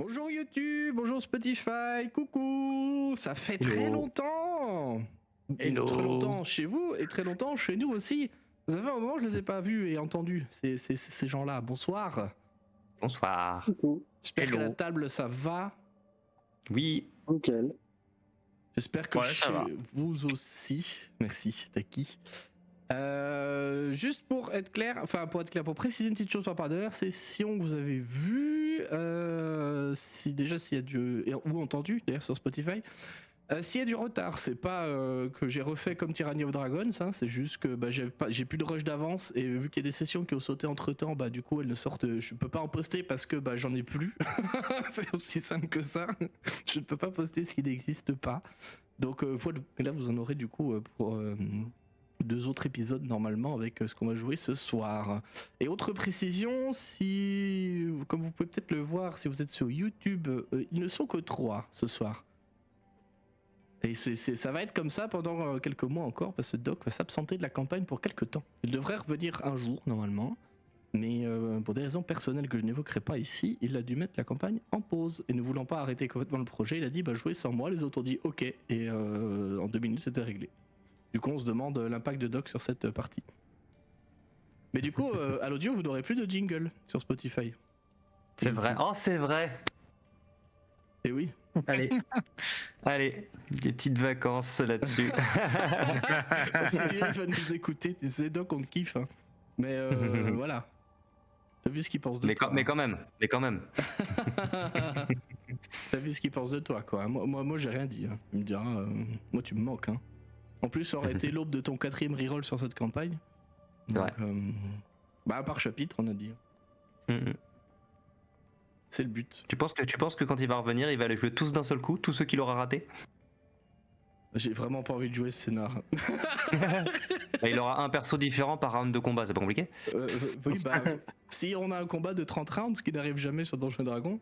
Bonjour YouTube, bonjour Spotify, coucou, ça fait très Hello. longtemps. Hello. Très longtemps chez vous et très longtemps chez nous aussi. Ça fait un moment que je les ai pas vus et entendus, ces gens-là. Bonsoir. Bonsoir. Coucou. J'espère Hello. qu'à la table ça va. Oui. Nickel. J'espère que Ouais, ça va. chez vous aussi. Merci, Taki. Juste pour être clair, pour préciser une petite chose par rapport à la dernière session que vous avez vue, s'il y a ou entendu d'ailleurs sur Spotify, s'il y a du retard, c'est pas que j'ai refait comme Tyranny of Dragons, hein, c'est juste que j'ai plus de rush d'avance et vu qu'il y a des sessions qui ont sauté entre temps, du coup elles ne sortent, je peux pas en poster parce que j'en ai plus. C'est aussi simple que ça. Je ne peux pas poster ce qui n'existe pas. Donc et là vous en aurez du coup pour 2 autres épisodes normalement avec ce qu'on va jouer ce soir. Et autre précision, comme vous pouvez peut-être le voir si vous êtes sur YouTube, ils ne sont que 3 ce soir. Et ça va être comme ça pendant quelques mois encore parce que Doc va s'absenter de la campagne pour quelques temps. Il devrait revenir un jour normalement, mais pour des raisons personnelles que je n'évoquerai pas ici, il a dû mettre la campagne en pause. Et ne voulant pas arrêter complètement le projet, il a dit jouez sans moi. Les autres ont dit ok, et en 2 minutes c'était réglé. Du coup, on se demande l'impact de Doc sur cette partie. Mais du coup, à l'audio, vous n'aurez plus de jingle sur Spotify. C'est vrai. Oh, c'est vrai. Et oui. Allez. Allez. Des petites vacances là-dessus. Sylvie va nous écouter. C'est Doc, on te kiffe. Hein. Mais voilà. T'as vu ce qu'il pense de toi. Mais quand même. T'as vu ce qu'il pense de toi, quoi. Moi j'ai rien dit. Hein. Il me dira, moi tu me manques. Hein. En plus, ça aurait été l'aube de ton 4e reroll sur cette campagne. Donc, par chapitre, on a dit. C'est le but. Tu penses que quand il va revenir, il va les jouer tous d'un seul coup, tous ceux qu'il aura ratés? J'ai vraiment pas envie de jouer ce scénar. Il aura un perso différent par round de combat, c'est pas compliqué? Oui, si on a un combat de 30 rounds, ce qui n'arrive jamais sur Donjons & Dragons.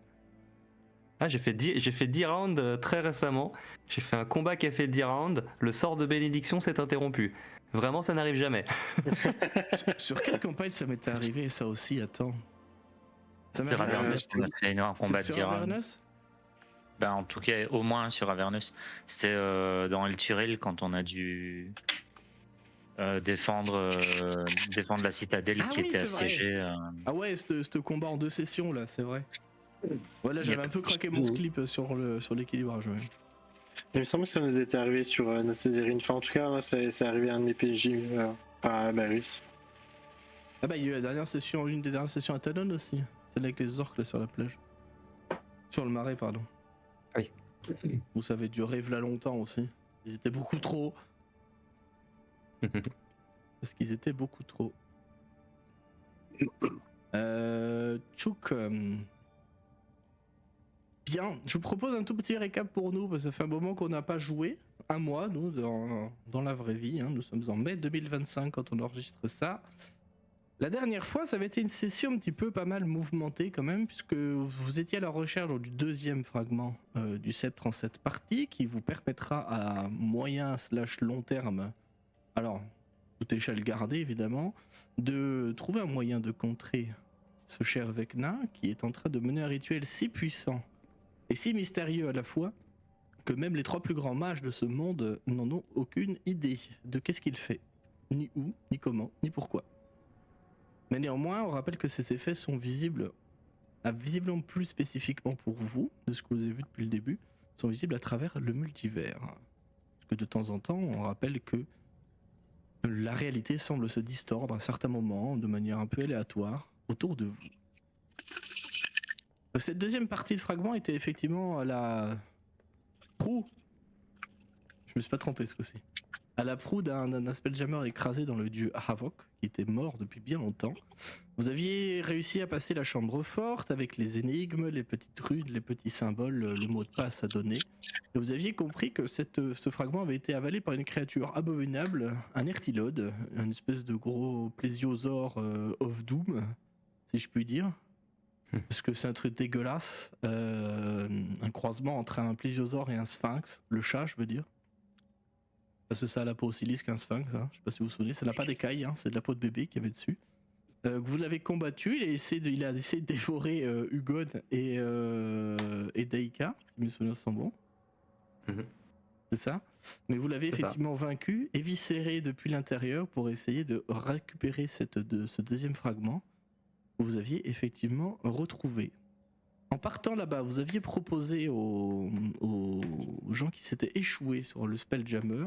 Ah, j'ai fait 10 rounds très récemment. J'ai fait un combat qui a fait 10 rounds. Le sort de bénédiction s'est interrompu. Vraiment, ça n'arrive jamais. sur quelle campagne ça m'était arrivé, ça aussi? Attends. Ça m'est arrivé. Avernus, on a fait un combat de 10 rounds. En tout cas, au moins sur Avernus. C'était dans El Turil quand on a dû défendre la citadelle qui était assiégée. Ah ouais, ce combat en 2 sessions là, c'est vrai. Voilà, j'avais un peu craqué mon clip sur l'équilibrage. Ouais. Il me semble que ça nous était arrivé sur notre série une fois. En tout cas, là, c'est arrivé à un de mes PJ à Barus. Ah il y a eu une des dernières sessions à Talon aussi. Celle avec les orques là sur la plage. Sur le marais, pardon. Oui. Où ça avait duré là longtemps aussi. Ils étaient beaucoup trop. Parce qu'ils étaient beaucoup trop. Chouk. Bien, je vous propose un tout petit récap pour nous, parce que ça fait un moment qu'on n'a pas joué. Un mois, nous, dans la vraie vie. Hein. Nous sommes en mai 2025 quand on enregistre ça. La dernière fois, ça avait été une session un petit peu pas mal mouvementée quand même, puisque vous étiez à la recherche du 2e fragment du sceptre en cette partie, qui vous permettra à moyen/long terme, alors, toute échelle gardée évidemment, de trouver un moyen de contrer ce cher Vecna, qui est en train de mener un rituel si puissant et si mystérieux à la fois que même les 3 plus grands mages de ce monde n'en ont aucune idée de qu'est-ce qu'il fait, ni où, ni comment, ni pourquoi. Mais néanmoins, on rappelle que ces effets sont visibles, visiblement plus spécifiquement pour vous, de ce que vous avez vu depuis le début, sont visibles à travers le multivers. Parce que de temps en temps, on rappelle que la réalité semble se distordre à certains moments, de manière un peu aléatoire, autour de vous. Cette 2e partie de fragment était effectivement à la proue. Je me suis pas trompé ce coup-ci. À la proue d'un spelljammer écrasé dans le dieu Havok, qui était mort depuis bien longtemps. Vous aviez réussi à passer la chambre forte avec les énigmes, les petites runes, les petits symboles, les mots de passe à donner. Et vous aviez compris que ce fragment avait été avalé par une créature abominable, un Ertilode, une espèce de gros plésiosaure of Doom, si je puis dire. Parce que c'est un truc dégueulasse, un croisement entre un plésiosaure et un sphinx, le chat je veux dire. Parce que ça a la peau aussi lisse qu'un sphinx, hein. Je sais pas si vous vous souvenez, ça n'a pas d'écailles, hein. C'est de la peau de bébé qu'il y avait dessus. que vous l'avez combattu, il a essayé de dévorer Hugon et Daika, si mes souvenirs sont bons. C'est ça. Mais vous l'avez effectivement vaincu, éviscéré depuis l'intérieur pour essayer de récupérer ce deuxième fragment que vous aviez effectivement retrouvé. En partant là-bas, vous aviez proposé aux gens qui s'étaient échoués sur le Spelljammer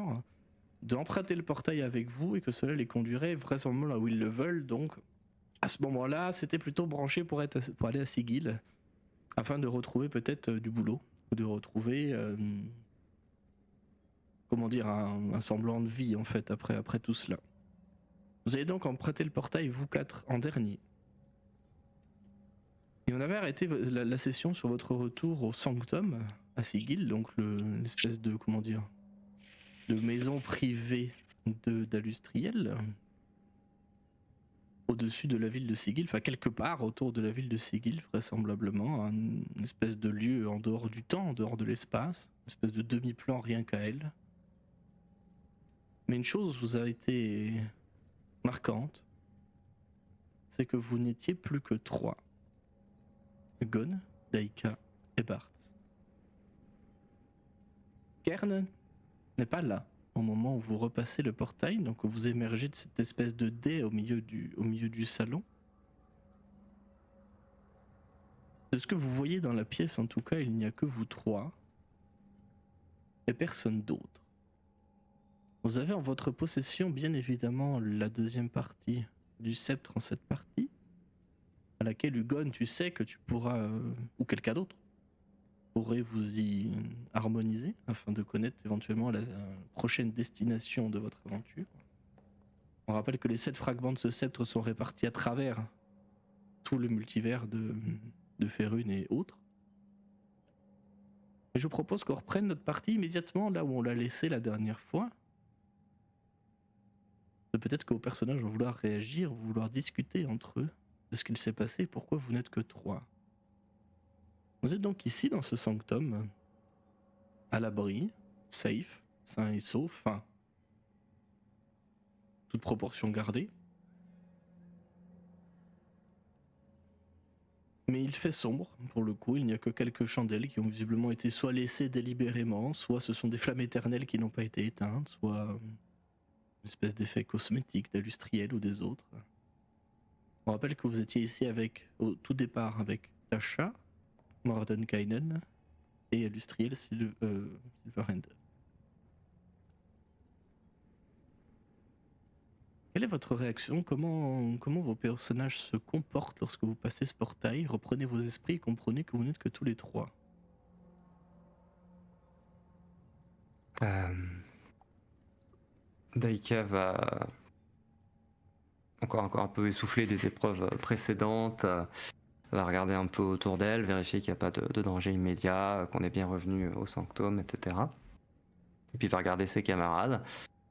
d'emprunter le portail avec vous et que cela les conduirait vraisemblablement là où ils le veulent. Donc à ce moment-là, c'était plutôt branché pour aller à Sigil afin de retrouver peut-être du boulot, ou de retrouver un semblant de vie en fait après tout cela. Vous avez donc emprunté le portail vous quatre en dernier. Et on avait arrêté la session sur votre retour au Sanctum à Sigil, donc l'espèce de de maison privée d'Alustriel, au-dessus de la ville de Sigil, enfin quelque part autour de la ville de Sigil vraisemblablement, une espèce de lieu en dehors du temps, en dehors de l'espace, une espèce de demi-plan rien qu'à elle. Mais une chose vous a été marquante, c'est que vous n'étiez plus que 3. Hugon, Daika et Bart. Kern n'est pas là au moment où vous repassez le portail, donc vous émergez de cette espèce de dais au milieu du salon. De ce que vous voyez dans la pièce, en tout cas, il n'y a que vous 3 et personne d'autre. Vous avez en votre possession, bien évidemment, la deuxième partie du sceptre en cette partie, à laquelle Hugon, tu sais que tu pourras, ou quelqu'un d'autre, pourrait vous y harmoniser afin de connaître éventuellement la prochaine destination de votre aventure. On rappelle que les 7 fragments de ce sceptre sont répartis à travers tout le multivers de Faerûn et autres. Et je propose qu'on reprenne notre partie immédiatement là où on l'a laissé la dernière fois. Peut-être que vos personnages vont vouloir réagir, vouloir discuter entre eux de ce qu'il s'est passé et pourquoi vous n'êtes que 3. Vous êtes donc ici dans ce sanctum, à l'abri, safe, sain et sauf, enfin, toute proportion gardée. Mais il fait sombre, pour le coup, il n'y a que quelques chandelles qui ont visiblement été soit laissées délibérément, soit ce sont des flammes éternelles qui n'ont pas été éteintes, soit une espèce d'effet cosmétique d'Alustriel ou des autres. On rappelle que vous étiez ici au tout départ avec Tasha, Mordenkainen et Alustriel Silverhand. Quelle est votre réaction ? Comment vos personnages se comportent lorsque vous passez ce portail ? Reprenez vos esprits et comprenez que vous n'êtes que tous les 3. Daika va encore un peu essouffler des épreuves précédentes, va regarder un peu autour d'elle, vérifier qu'il n'y a pas de danger immédiat, qu'on est bien revenu au sanctum, etc. Et puis va regarder ses camarades,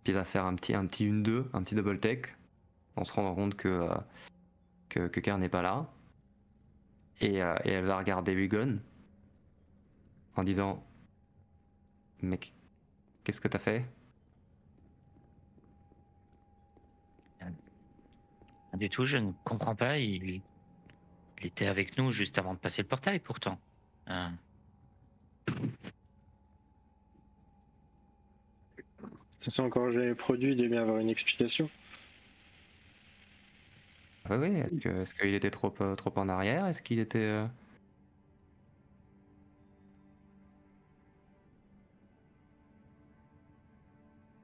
puis va faire un petit 1-2, un petit double take, en se rendant compte que Kern n'est pas là. Et elle va regarder Hugon en disant « Mec, qu'est-ce que t'as fait ?» Du tout, je ne comprends pas. Il était avec nous juste avant de passer le portail, pourtant. C'est encore jamais produit, il doit bien avoir une explication. Oui. Est-ce qu'il était trop en arrière ? Est-ce qu'il était...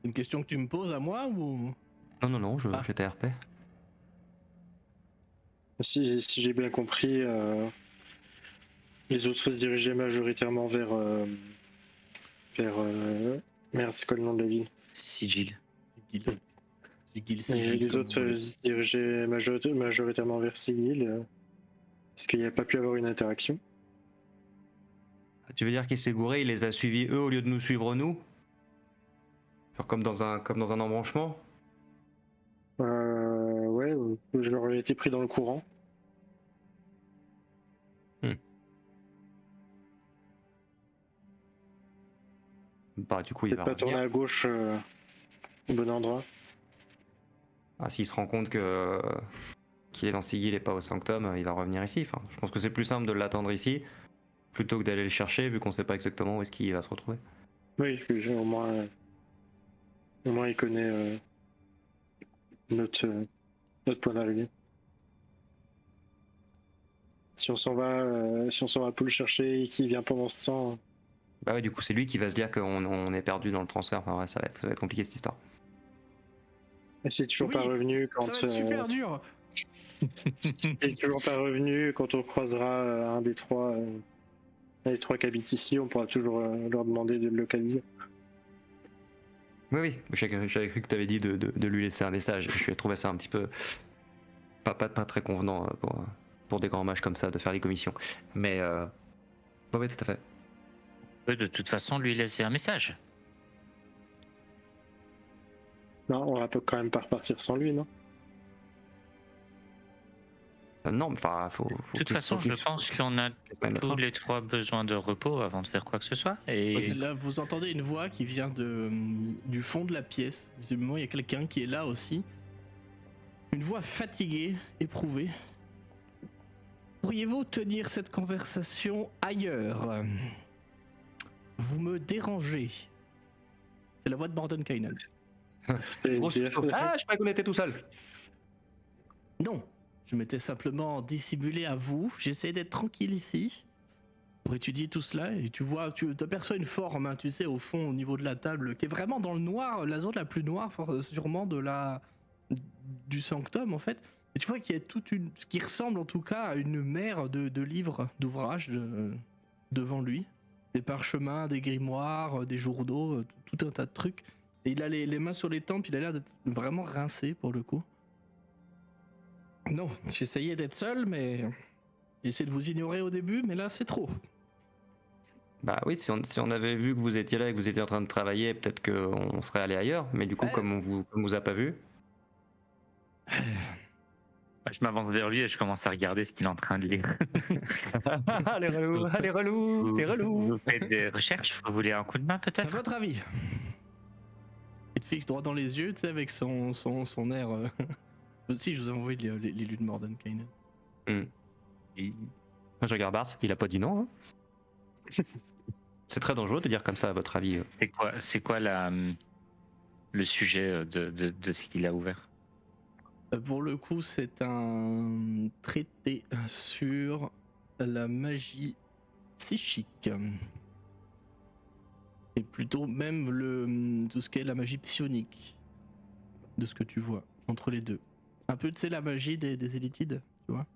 C'est une question que tu me poses à moi ou... Non, j'étais RP. Si j'ai bien compris, les autres se dirigeaient majoritairement vers merde, c'est quoi le nom de la ville ? Sigil. Et les autres se dirigeaient majoritairement vers Sigil. Est-ce qu'il n'y a pas pu avoir une interaction ? Tu veux dire qu'il s'est gouré, il les a suivis eux au lieu de nous suivre nous ? Genre comme dans un embranchement ? Ouais, j'aurais été pris dans le courant. Bah du coup il va pas tourner à gauche au bon endroit. Ah, s'il se rend compte qu'il qu'il est dans Sigil et pas au Sanctum, il va revenir ici. Enfin, je pense que c'est plus simple de l'attendre ici plutôt que d'aller le chercher vu qu'on sait pas exactement où est-ce qu'il va se retrouver. Oui, au moins il connaît notre point d'arrivée. Si on s'en va pour le chercher et qu'il vient pendant ce temps. Bah ouais, du coup c'est lui qui va se dire qu'on est perdu dans le transfert. Enfin ouais, ça va être compliqué cette histoire. Et c'est toujours pas revenu quand. Ça va être super dur. C'est toujours pas revenu quand on croisera un des trois qui habitent ici, on pourra toujours leur demander de le localiser. Oui, j'avais cru que tu avais dit de lui laisser un message. Je trouvais ça un petit peu pas très convenant pour des grands mages comme ça de faire les commissions. Mais oui, tout à fait. De toute façon, lui laisser un message. Non, on va quand même pas repartir sans lui, non? Non, enfin, faut. De toute façon, je pense qu'on a tous les trois besoin de repos avant de faire quoi que ce soit. Et là, vous entendez une voix qui vient du fond de la pièce. Visiblement, il y a quelqu'un qui est là aussi. Une voix fatiguée, éprouvée. Pourriez-vous tenir cette conversation ailleurs? Vous me dérangez. C'est la voix de Mordenkainen. Ah, je croyais qu'on était tout seul. Non, je m'étais simplement dissimulé à vous. J'essaie d'être tranquille ici pour étudier tout cela. Et tu aperçois une forme, hein, tu sais, au fond, au niveau de la table, qui est vraiment dans le noir, la zone la plus noire, sûrement du sanctum en fait. Et tu vois qu'il y a ce qui ressemble en tout cas à une mer de livres, d'ouvrages devant lui. Des parchemins, des grimoires, des journaux, tout un tas de trucs. Et il a les mains sur les tempes, il a l'air d'être vraiment rincé pour le coup. Non, j'essayais d'être seul, mais j'essayais de vous ignorer au début, mais là c'est trop. Bah oui, si on avait vu que vous étiez là et que vous étiez en train de travailler, peut-être qu'on serait allé ailleurs. Mais du coup, comme on vous a pas vu. Je m'avance vers lui et je commence à regarder ce qu'il est en train de lire. Les relous. Vous faites des recherches? Vous voulez un coup de main peut-être? À votre avis? Il te fixe droit dans les yeux, tu sais, avec son air. Si, je vous ai envoyé l'élu de Mordenkainen. Je regarde Bars, il a pas dit non. Hein. C'est très dangereux de dire comme ça, à votre avis. C'est quoi le sujet de ce qu'il a ouvert? Pour le coup, c'est un traité sur la magie psychique. Et plutôt même tout ce qui est la magie psionique. De ce que tu vois, entre les deux. Un peu, tu sais, la magie des élitides, tu vois.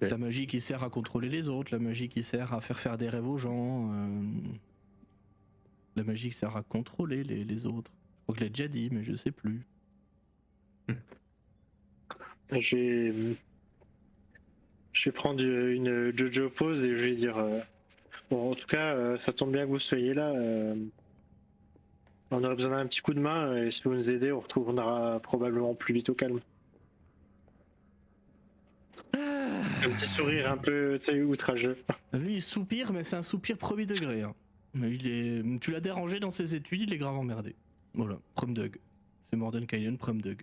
La magie qui sert à contrôler les autres, la magie qui sert à faire des rêves aux gens. La magie qui sert à contrôler les autres. Je crois que je l'ai déjà dit, mais je sais plus. Je vais prendre une Jojo pause et je vais dire bon, en tout cas, ça tombe bien que vous soyez là. On aurait besoin d'un petit coup de main et si vous nous aidez, on retournera probablement plus vite au calme. Un petit sourire un peu, tu sais, outrageux. Lui, il soupire, mais c'est un soupir premier degré. Hein. Mais tu l'as dérangé dans ses études, il est grave emmerdé. Voilà, Prumdug. C'est Mordenkainen, Prumdug.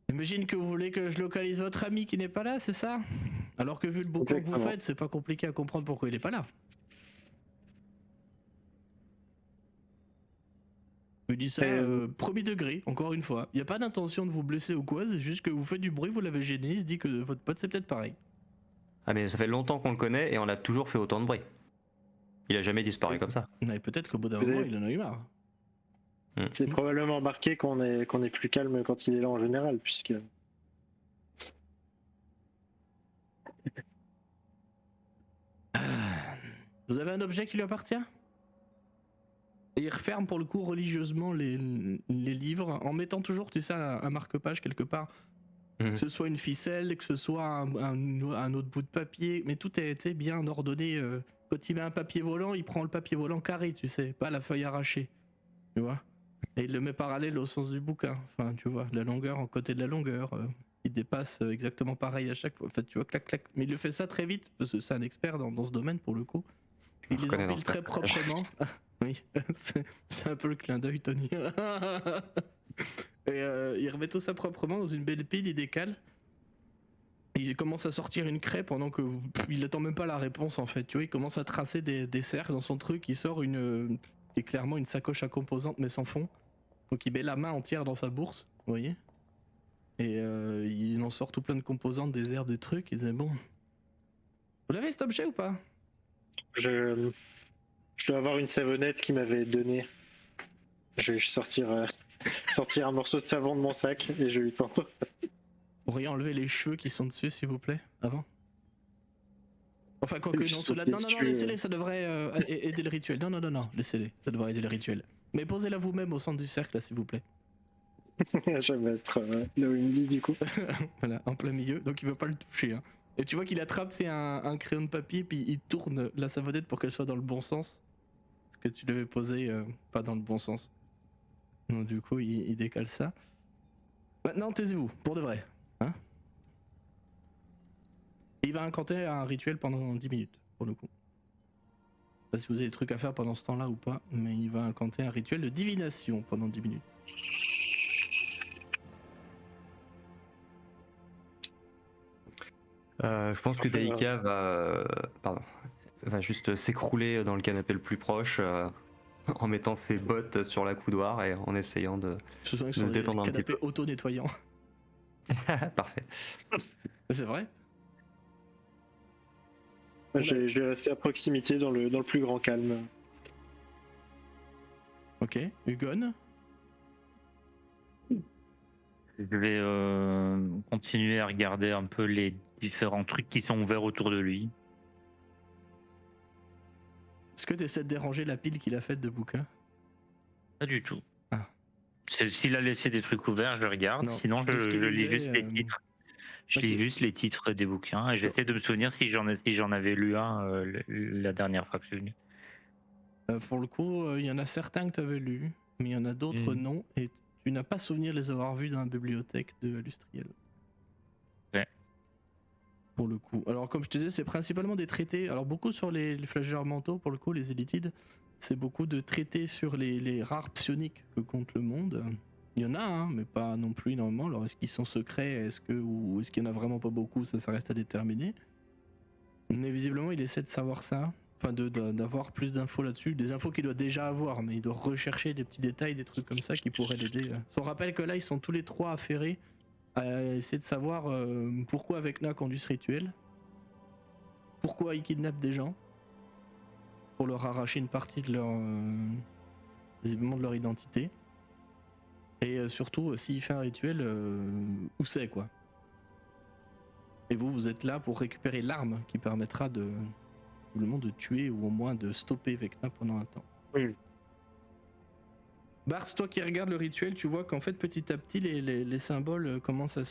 J'imagine que vous voulez que je localise votre ami qui n'est pas là, c'est ça? Alors que vu le boucan que vous faites, c'est pas compliqué à comprendre pourquoi il est pas là. Je dis ça premier degré, encore une fois. Il n'y a pas d'intention de vous blesser ou quoi, c'est juste que vous faites du bruit, vous l'avez gêné, il se dit que votre pote c'est peut-être pareil. Ah mais ça fait longtemps qu'on le connaît et on a toujours fait autant de bruit. Il a jamais disparu comme ça. Mais peut-être qu'au bout d'un moment, il en a eu marre. C'est probablement remarqué qu'on est plus calme quand il est là en général, puisque... Vous avez un objet qui lui appartient? Et il referme pour le coup religieusement les livres en mettant toujours, tu sais, un marque-page quelque part. Que ce soit une ficelle, que ce soit un autre bout de papier, mais tout est bien ordonné. Quand il met un papier volant, il prend le papier volant carré, tu sais, pas la feuille arrachée. Tu vois? Et il le met parallèle au sens du bouquin. Enfin, tu vois, la longueur en côté de la longueur. Il dépasse exactement pareil à chaque fois. En fait, tu vois, clac, clac. Mais il le fait ça très vite, parce que c'est un expert dans ce domaine pour le coup. Il les empile très proprement. Oui, c'est un peu le clin d'œil, Tony. Et il remet tout ça proprement dans une belle pile, il décale. Et il commence à sortir une craie pendant que il attend même pas la réponse en fait. Tu vois, il commence à tracer des cercles dans son truc. Il sort qui est clairement une sacoche à composantes mais sans fond. Donc il met la main entière dans sa bourse, vous voyez. Et il en sort tout plein de composantes, des herbes, des trucs. Il disait bon, vous l'avez cet objet ou pas? Je dois avoir une savonnette qu'il m'avait donnée. Je vais sortir un morceau de savon de mon sac et je lui tente. Vous pourriez enlever les cheveux qui sont dessus, s'il vous plaît, avant. Enfin, quoique, non, cela... Non, laissez-les, ça devrait aider le rituel. Non, laissez-les, ça devrait aider le rituel. Mais posez-la vous-même au centre du cercle, là, s'il vous plaît. Je vais mettre là où il me dit, du coup. Voilà, en plein milieu, donc il veut pas le toucher. Hein. Et tu vois qu'il attrape, c'est un crayon de papier, puis il tourne la savonnette pour qu'elle soit dans le bon sens. Parce que tu l'avais posé pas dans le bon sens. Donc du coup, il décale ça. Maintenant, taisez-vous, pour de vrai. Hein? Et il va incanter un rituel pendant 10 minutes, pour le coup. Je sais pas si vous avez des trucs à faire pendant ce temps-là ou pas, mais il va incanter un rituel de divination pendant 10 minutes. Je pense que Daika va juste s'écrouler dans le canapé le plus proche en mettant ses bottes sur la coudoir et en essayant de se détendre un petit peu. Auto-nettoyant. Parfait. C'est vrai? Je vais rester à proximité dans le plus grand calme. Ok, Hugon. Je vais continuer à regarder un peu les différents trucs qui sont ouverts autour de lui. Est-ce que tu essaies de déranger la pile qu'il a faite de bouquins? Pas du tout. Ah. S'il a laissé des trucs ouverts, je regarde. Non. Sinon, je lis juste les titres. Je lis juste les titres des bouquins et j'essaie de me souvenir si j'en avais lu un la dernière fois que je suis venu. Pour le coup, il y en a certains que tu avais lus, mais il y en a d'autres non, et tu n'as pas souvenir de les avoir vus dans la bibliothèque de Alustriel. Ouais. Pour le coup. Alors comme je te disais, c'est principalement des traités, alors beaucoup sur les flageurs mentaux, pour le coup, les élitides, c'est beaucoup de traités sur les rares psioniques que compte le monde. Il y en a, hein, mais pas non plus énormément. Alors est-ce qu'ils sont secrets, ou est-ce qu'il y en a vraiment pas beaucoup, ça reste à déterminer. Mais visiblement, il essaie de savoir ça. Enfin, d'avoir plus d'infos là-dessus, des infos qu'il doit déjà avoir, mais il doit rechercher des petits détails, des trucs comme ça qui pourraient l'aider. On rappelle que là, ils sont tous les trois affairés à essayer de savoir pourquoi Vecna conduit ce rituel, pourquoi il kidnappe des gens, pour leur arracher une partie de leur, visiblement de leur identité, et surtout, s'il fait un rituel, où c'est quoi. Et vous êtes là pour récupérer l'arme qui permettra de tuer ou au moins de stopper Vecna pendant un temps. Oui. Bart, toi qui regardes le rituel, tu vois qu'en fait petit à petit les symboles commencent à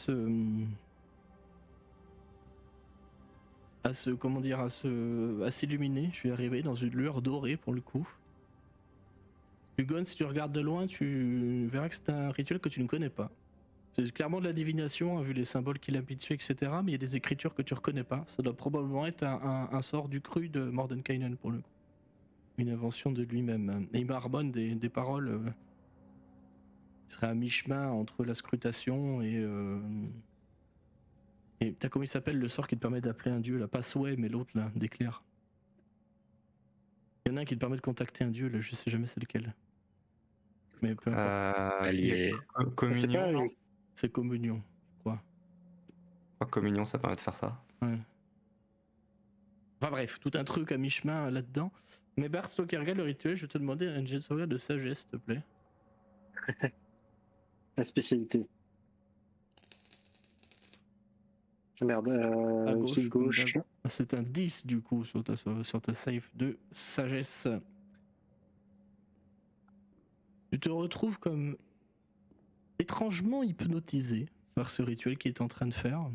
s'illuminer. Je suis arrivé dans une lueur dorée pour le coup. Hugon, si tu regardes de loin, tu verras que c'est un rituel que tu ne connais pas. C'est clairement de la divination, vu les symboles qu'il a mis dessus, etc. Mais il y a des écritures que tu reconnais pas. Ça doit probablement être un sort du cru de Mordenkainen pour le coup. Une invention de lui-même. Et il marmonne des paroles qui seraient à mi-chemin entre la scrutation et t'as comment il s'appelle le sort qui te permet d'appeler un dieu là, pas Sway mais l'autre là, d'éclair. Il y en a un qui te permet de contacter un dieu là, je sais jamais c'est lequel. Mais peu importe. Communion. C'est communion, je crois. Communion, ça permet de faire ça. Ouais. Enfin bref, tout un truc à mi-chemin là-dedans. Mais Bart, toi qui regarde le rituel, je vais te demander un jet de sauvegarde de sagesse, s'il te plaît. La spécialité. Merde, à gauche. gauche. C'est un 10 du coup sur ta save de sagesse. Tu te retrouves comme étrangement hypnotisé par ce rituel qu'il est en train de faire.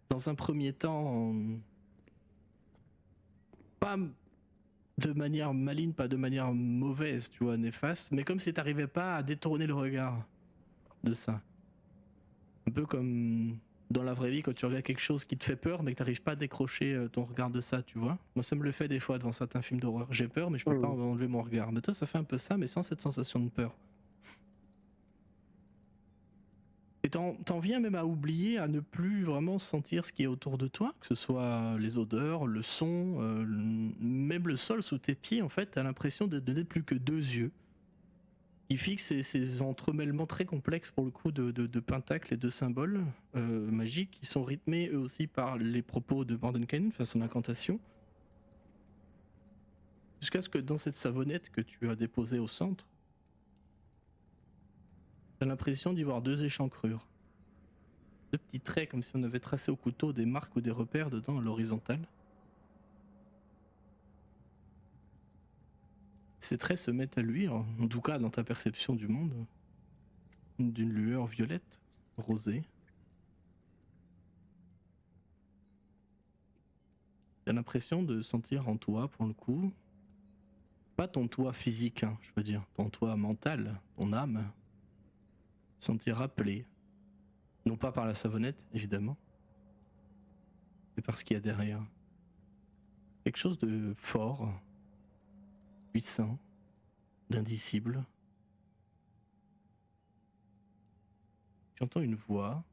Dans un premier temps, pas de manière maligne, pas de manière mauvaise, tu vois, néfaste, mais comme si t'arrivais pas à détourner le regard de ça. Un peu comme dans la vraie vie quand tu regardes quelque chose qui te fait peur mais que t'arrives pas à décrocher ton regard de ça, tu vois. Moi ça me le fait des fois devant certains films d'horreur. J'ai peur mais je peux pas enlever mon regard. Mais toi ça fait un peu ça mais sans cette sensation de peur. Et t'en viens même à oublier, à ne plus vraiment sentir ce qui est autour de toi, que ce soit les odeurs, le son, même le sol sous tes pieds en fait, t'as l'impression de n'être plus que deux yeux. Qui fixe ces entremêlements très complexes pour le coup de pentacles et de symboles magiques qui sont rythmés eux aussi par les propos de Mordenkainen, enfin son incantation. Jusqu'à ce que dans cette savonnette que tu as déposée au centre, t'as l'impression d'y voir deux échancrures. Deux petits traits comme si on avait tracé au couteau des marques ou des repères dedans à l'horizontale. Ces traits se mettent à luire, en tout cas dans ta perception du monde, d'une lueur violette, rosée. T'as l'impression de sentir en toi, pour le coup, pas ton toi physique, hein, je veux dire, ton toi mental, ton âme, sentir appelé, non pas par la savonnette, évidemment, mais par ce qu'il y a derrière. Quelque chose de fort, puissant, d'indicible. Tu entends une voix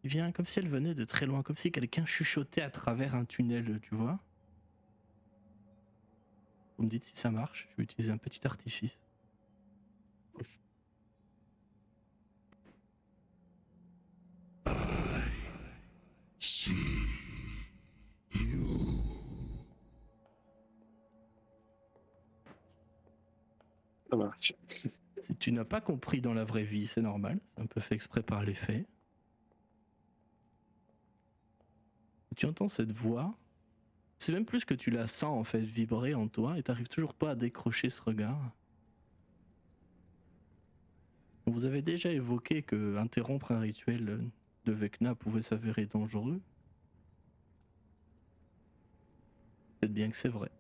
qui vient comme si elle venait de très loin, comme si quelqu'un chuchotait à travers un tunnel, tu vois. Vous me dites si ça marche, je vais utiliser un petit artifice. Ça marche. Si tu n'as pas compris dans la vraie vie, c'est normal, c'est un peu fait exprès par les faits. Tu entends cette voix, c'est même plus que tu la sens en fait vibrer en toi et t'arrives toujours pas à décrocher ce regard. Vous avez déjà évoqué que interrompre un rituel de Vecna pouvait s'avérer dangereux. Peut-être bien que c'est vrai.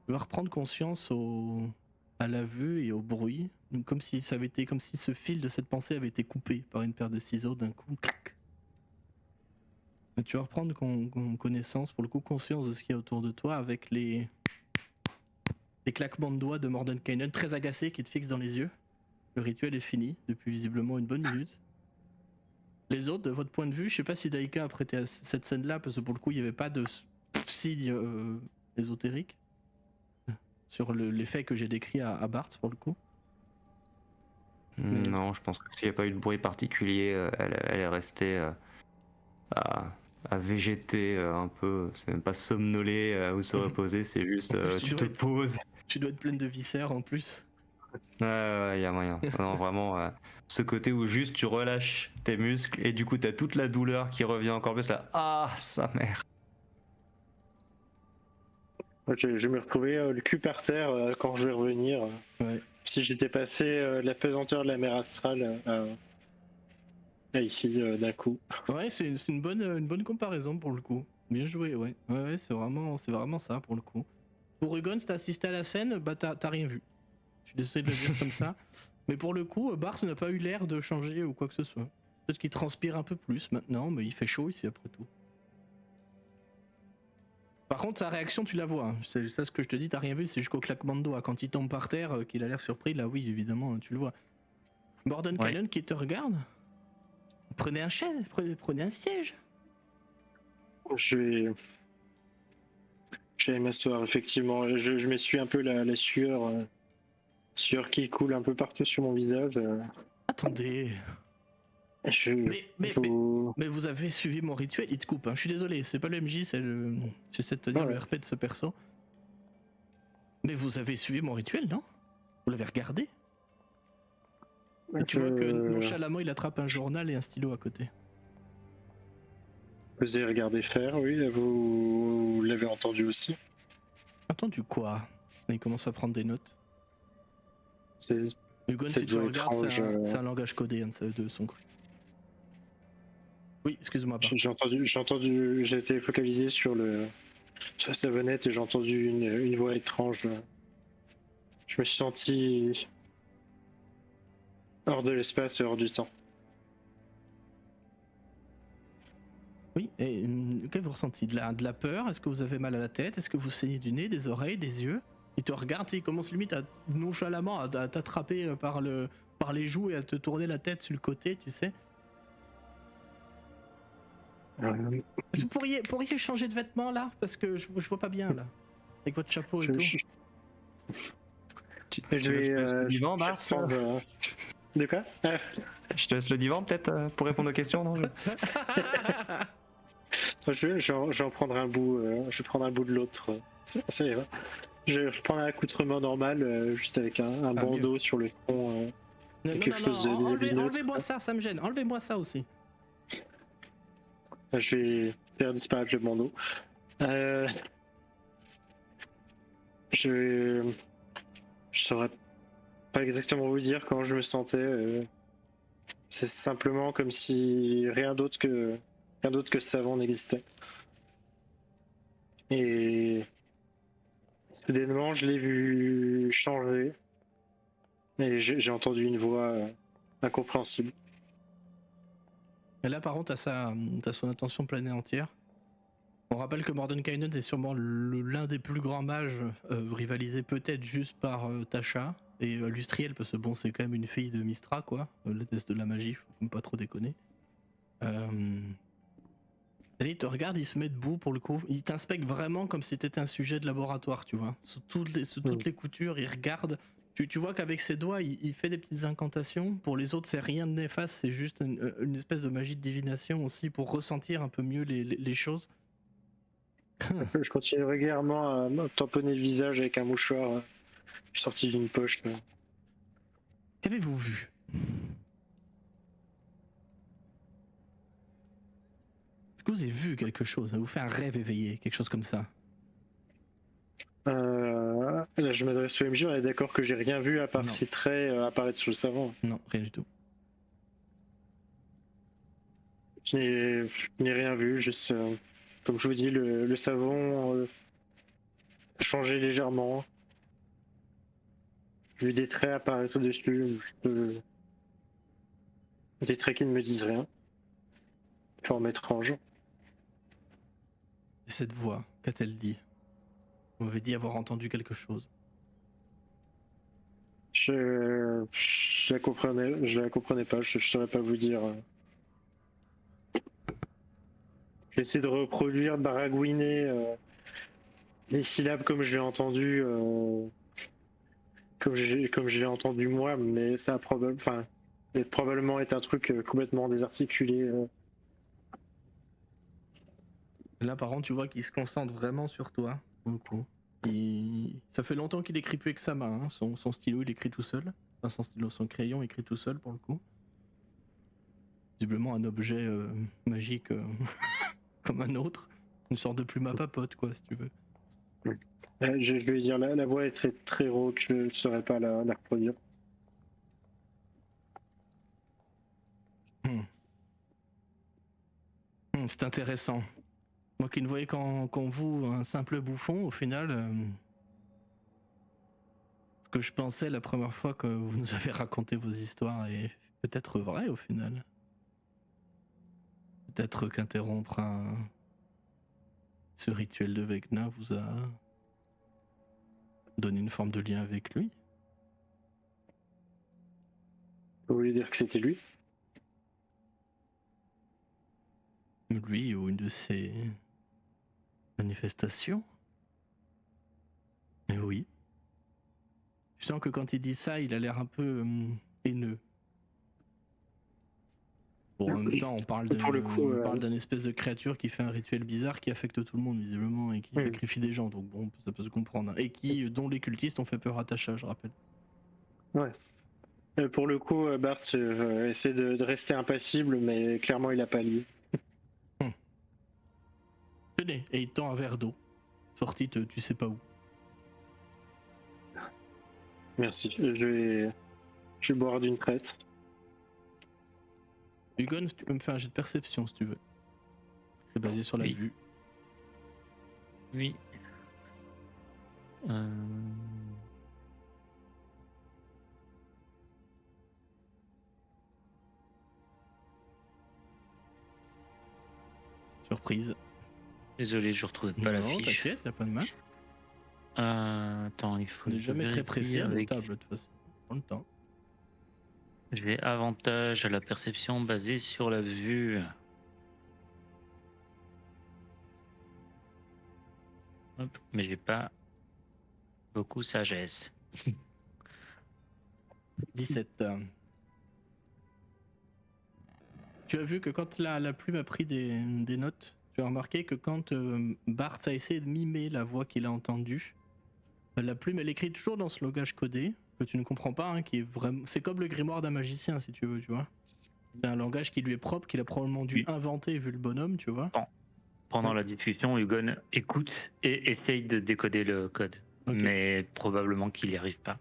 Tu vas reprendre conscience à la vue et au bruit, comme si ça avait été, comme si ce fil de cette pensée avait été coupé par une paire de ciseaux d'un coup, clac. Et tu vas reprendre connaissance, pour le coup conscience de ce qu'il y a autour de toi avec les claquements de doigts de Mordenkainen très agacé qui te fixe dans les yeux. Le rituel est fini depuis visiblement une bonne minute. Les autres, de votre point de vue, je sais pas si Daika a prêté à cette scène-là parce que pour le coup il n'y avait pas de signe ésotérique sur l'effet que j'ai décrit à Bart pour le coup. Non, je pense que s'il n'y a pas eu de bruit particulier, elle est restée à végéter un peu. C'est même pas somnoler ou se reposer, c'est juste tu te poses. Tu dois être pleine de viscères en plus. Ouais, y a moyen. Non, vraiment, ce côté où juste tu relâches tes muscles et du coup t'as toute la douleur qui revient encore plus là. Ah, sa mère. Je vais me retrouver le cul par terre quand je vais revenir. Ouais. Si j'étais passé la pesanteur de la mer astrale à ici d'un coup. Ouais, c'est une bonne comparaison pour le coup. Bien joué, ouais. Ouais, c'est vraiment ça pour le coup. Pour Hugon, si t'as assisté à la scène, bah t'as rien vu. Je suis désolé de le dire comme ça. Mais pour le coup, Bars n'a pas eu l'air de changer ou quoi que ce soit. Peut-être qu'il transpire un peu plus maintenant, mais il fait chaud ici après tout. Par contre, sa réaction, tu la vois. Hein. C'est ça ce que je te dis, t'as rien vu, c'est jusqu'au claquement de doigts. Quand il tombe par terre, qu'il a l'air surpris, là oui, évidemment, tu le vois. Mordenkainen qui te regarde. Prenez un chaise, prenez un siège. Je vais m'asseoir, effectivement. Je m'essuie un peu la sueur qui coule un peu partout sur mon visage. Attendez. Mais vous avez suivi mon rituel, il te coupe. Hein. Je suis désolé, c'est pas le MJ, j'essaie de tenir le RP de ce perso. Mais vous avez suivi mon rituel, non? Vous l'avez regardé? Et tu vois que nonchalamment il attrape un journal et un stylo à côté. Vous avez regardé faire, oui, vous l'avez entendu aussi. Entendu quoi? Il commence à prendre des notes. Hugon, si tu le regardes, c'est un langage codé hein, de son cru. Oui, excuse-moi. J'ai été focalisé sur la savonnette et j'ai entendu une voix étrange. Je me suis senti hors de l'espace et hors du temps. Oui, et qu'avez-vous ressenti de la peur? Est-ce que vous avez mal à la tête? Est-ce que vous saignez du nez, des oreilles, des yeux? Il te regarde, il commence limite à nonchalamment à t'attraper par les joues et à te tourner la tête sur le côté, tu sais. Est-ce que vous pourriez changer de vêtements là? Parce que je vois pas bien là. Avec votre chapeau et tout. Tu Je veux que je te laisse le vais. divan, Bart? De quoi? Je te laisse le divan peut-être pour répondre aux questions, non? J'en prendrai un bout. Je vais prendre un bout de l'autre. Ça ira. Je prends un accoutrement normal, juste avec un bandeau mieux. sur le front. Non, enlevez-moi ça me gêne. Enlevez-moi ça aussi. Je vais faire disparaître le bandeau. Je saurais pas exactement vous dire comment je me sentais. C'est simplement comme si rien d'autre que ce savon n'existait. Et soudainement, je l'ai vu changer. Et j'ai entendu une voix incompréhensible. Et là, par contre, t'as son attention pleine et entière. On rappelle que Mordenkainen est sûrement l'un des plus grands mages, rivalisé peut-être juste par Tasha. Et Lustriel, parce que bon, c'est quand même une fille de Mystra, quoi. La déesse de la magie, faut pas trop déconner. Il te regarde, il se met debout pour le coup. Il t'inspecte vraiment comme si t'étais un sujet de laboratoire, tu vois. Sous toutes les coutures, il regarde. Tu vois qu'avec ses doigts, il fait des petites incantations. Pour les autres, c'est rien de néfaste, c'est juste une espèce de magie de divination aussi pour ressentir un peu mieux les choses. Je continue régulièrement à me tamponner le visage avec un mouchoir sorti d'une poche. Qu'avez-vous vu? Est-ce que vous avez vu quelque chose? Vous fait un rêve éveillé, quelque chose comme ça? Là, je m'adresse au MJ, on est d'accord que j'ai rien vu à part ces traits apparaître sur le savon. Non, rien du tout. Je n'ai rien vu, juste comme je vous dis, le savon changeait légèrement. J'ai vu des traits apparaître au-dessus, des traits qui ne me disent rien. Forme étrange. Et cette voix, qu'a-t-elle dit? Vous m'avez dit avoir entendu quelque chose. Je la comprenais pas, je saurais pas vous dire. J'essaie de reproduire, de baragouiner les syllabes comme je l'ai entendu, comme je l'ai entendu moi, mais ça a probablement été un truc complètement désarticulé. Là, par contre, tu vois qu'il se concentre vraiment sur toi, pour le coup. Ça fait longtemps qu'il écrit plus avec sa main, hein. Son stylo, il écrit tout seul. Enfin, son crayon écrit tout seul, pour le coup. Visiblement un objet magique comme un autre. Une sorte de plume à papote, quoi, si tu veux. Je vais dire, la voix est très, très rauque, je ne saurais pas la reproduire. C'est intéressant. Moi qui ne voyais qu'en vous un simple bouffon, au final, ce que je pensais la première fois que vous nous avez raconté vos histoires est peut-être vrai au final. Peut-être qu'interrompre ce rituel de Vecna vous a donné une forme de lien avec lui. Vous voulez dire que c'était lui? Lui ou une de ses manifestations. Mais oui. Je sens que quand il dit ça, il a l'air un peu haineux. Bon, en même temps, on parle d'une espèce de créature qui fait un rituel bizarre qui affecte tout le monde visiblement et qui sacrifie des gens, donc bon, ça peut se comprendre. Et dont les cultistes ont fait peur à Tasha, je rappelle. Ouais. Pour le coup, Bart essaie de rester impassible, mais clairement il a pas lié. Tenez, et il tend un verre d'eau, sorti de tu sais pas où. Merci, je vais boire d'une traite. Hugon, tu peux me faire un jet de perception si tu veux. C'est basé sur la vue. Oui. Surprise. Désolé, je retrouvais pas la Non, fiche. t'inquiète, y'a pas de mal. Attends, il faut. On n'est que je jamais très vérifie pressé à nos avec- tables de toute façon. Prends le temps. J'ai avantage à la perception basée sur la vue. Hop, mais j'ai pas beaucoup sagesse. 17. Tu as vu que quand la plume a pris des notes, tu as remarqué que quand Bart a essayé de mimer la voix qu'il a entendue, la plume elle écrit toujours dans ce langage codé que tu ne comprends pas, hein, qui est vraiment. C'est comme le grimoire d'un magicien si tu veux, tu vois. C'est un langage qui lui est propre, qu'il a probablement dû inventer vu le bonhomme, tu vois. Pendant la discussion, Hugon écoute et essaye de décoder le code, mais probablement qu'il n'y arrive pas.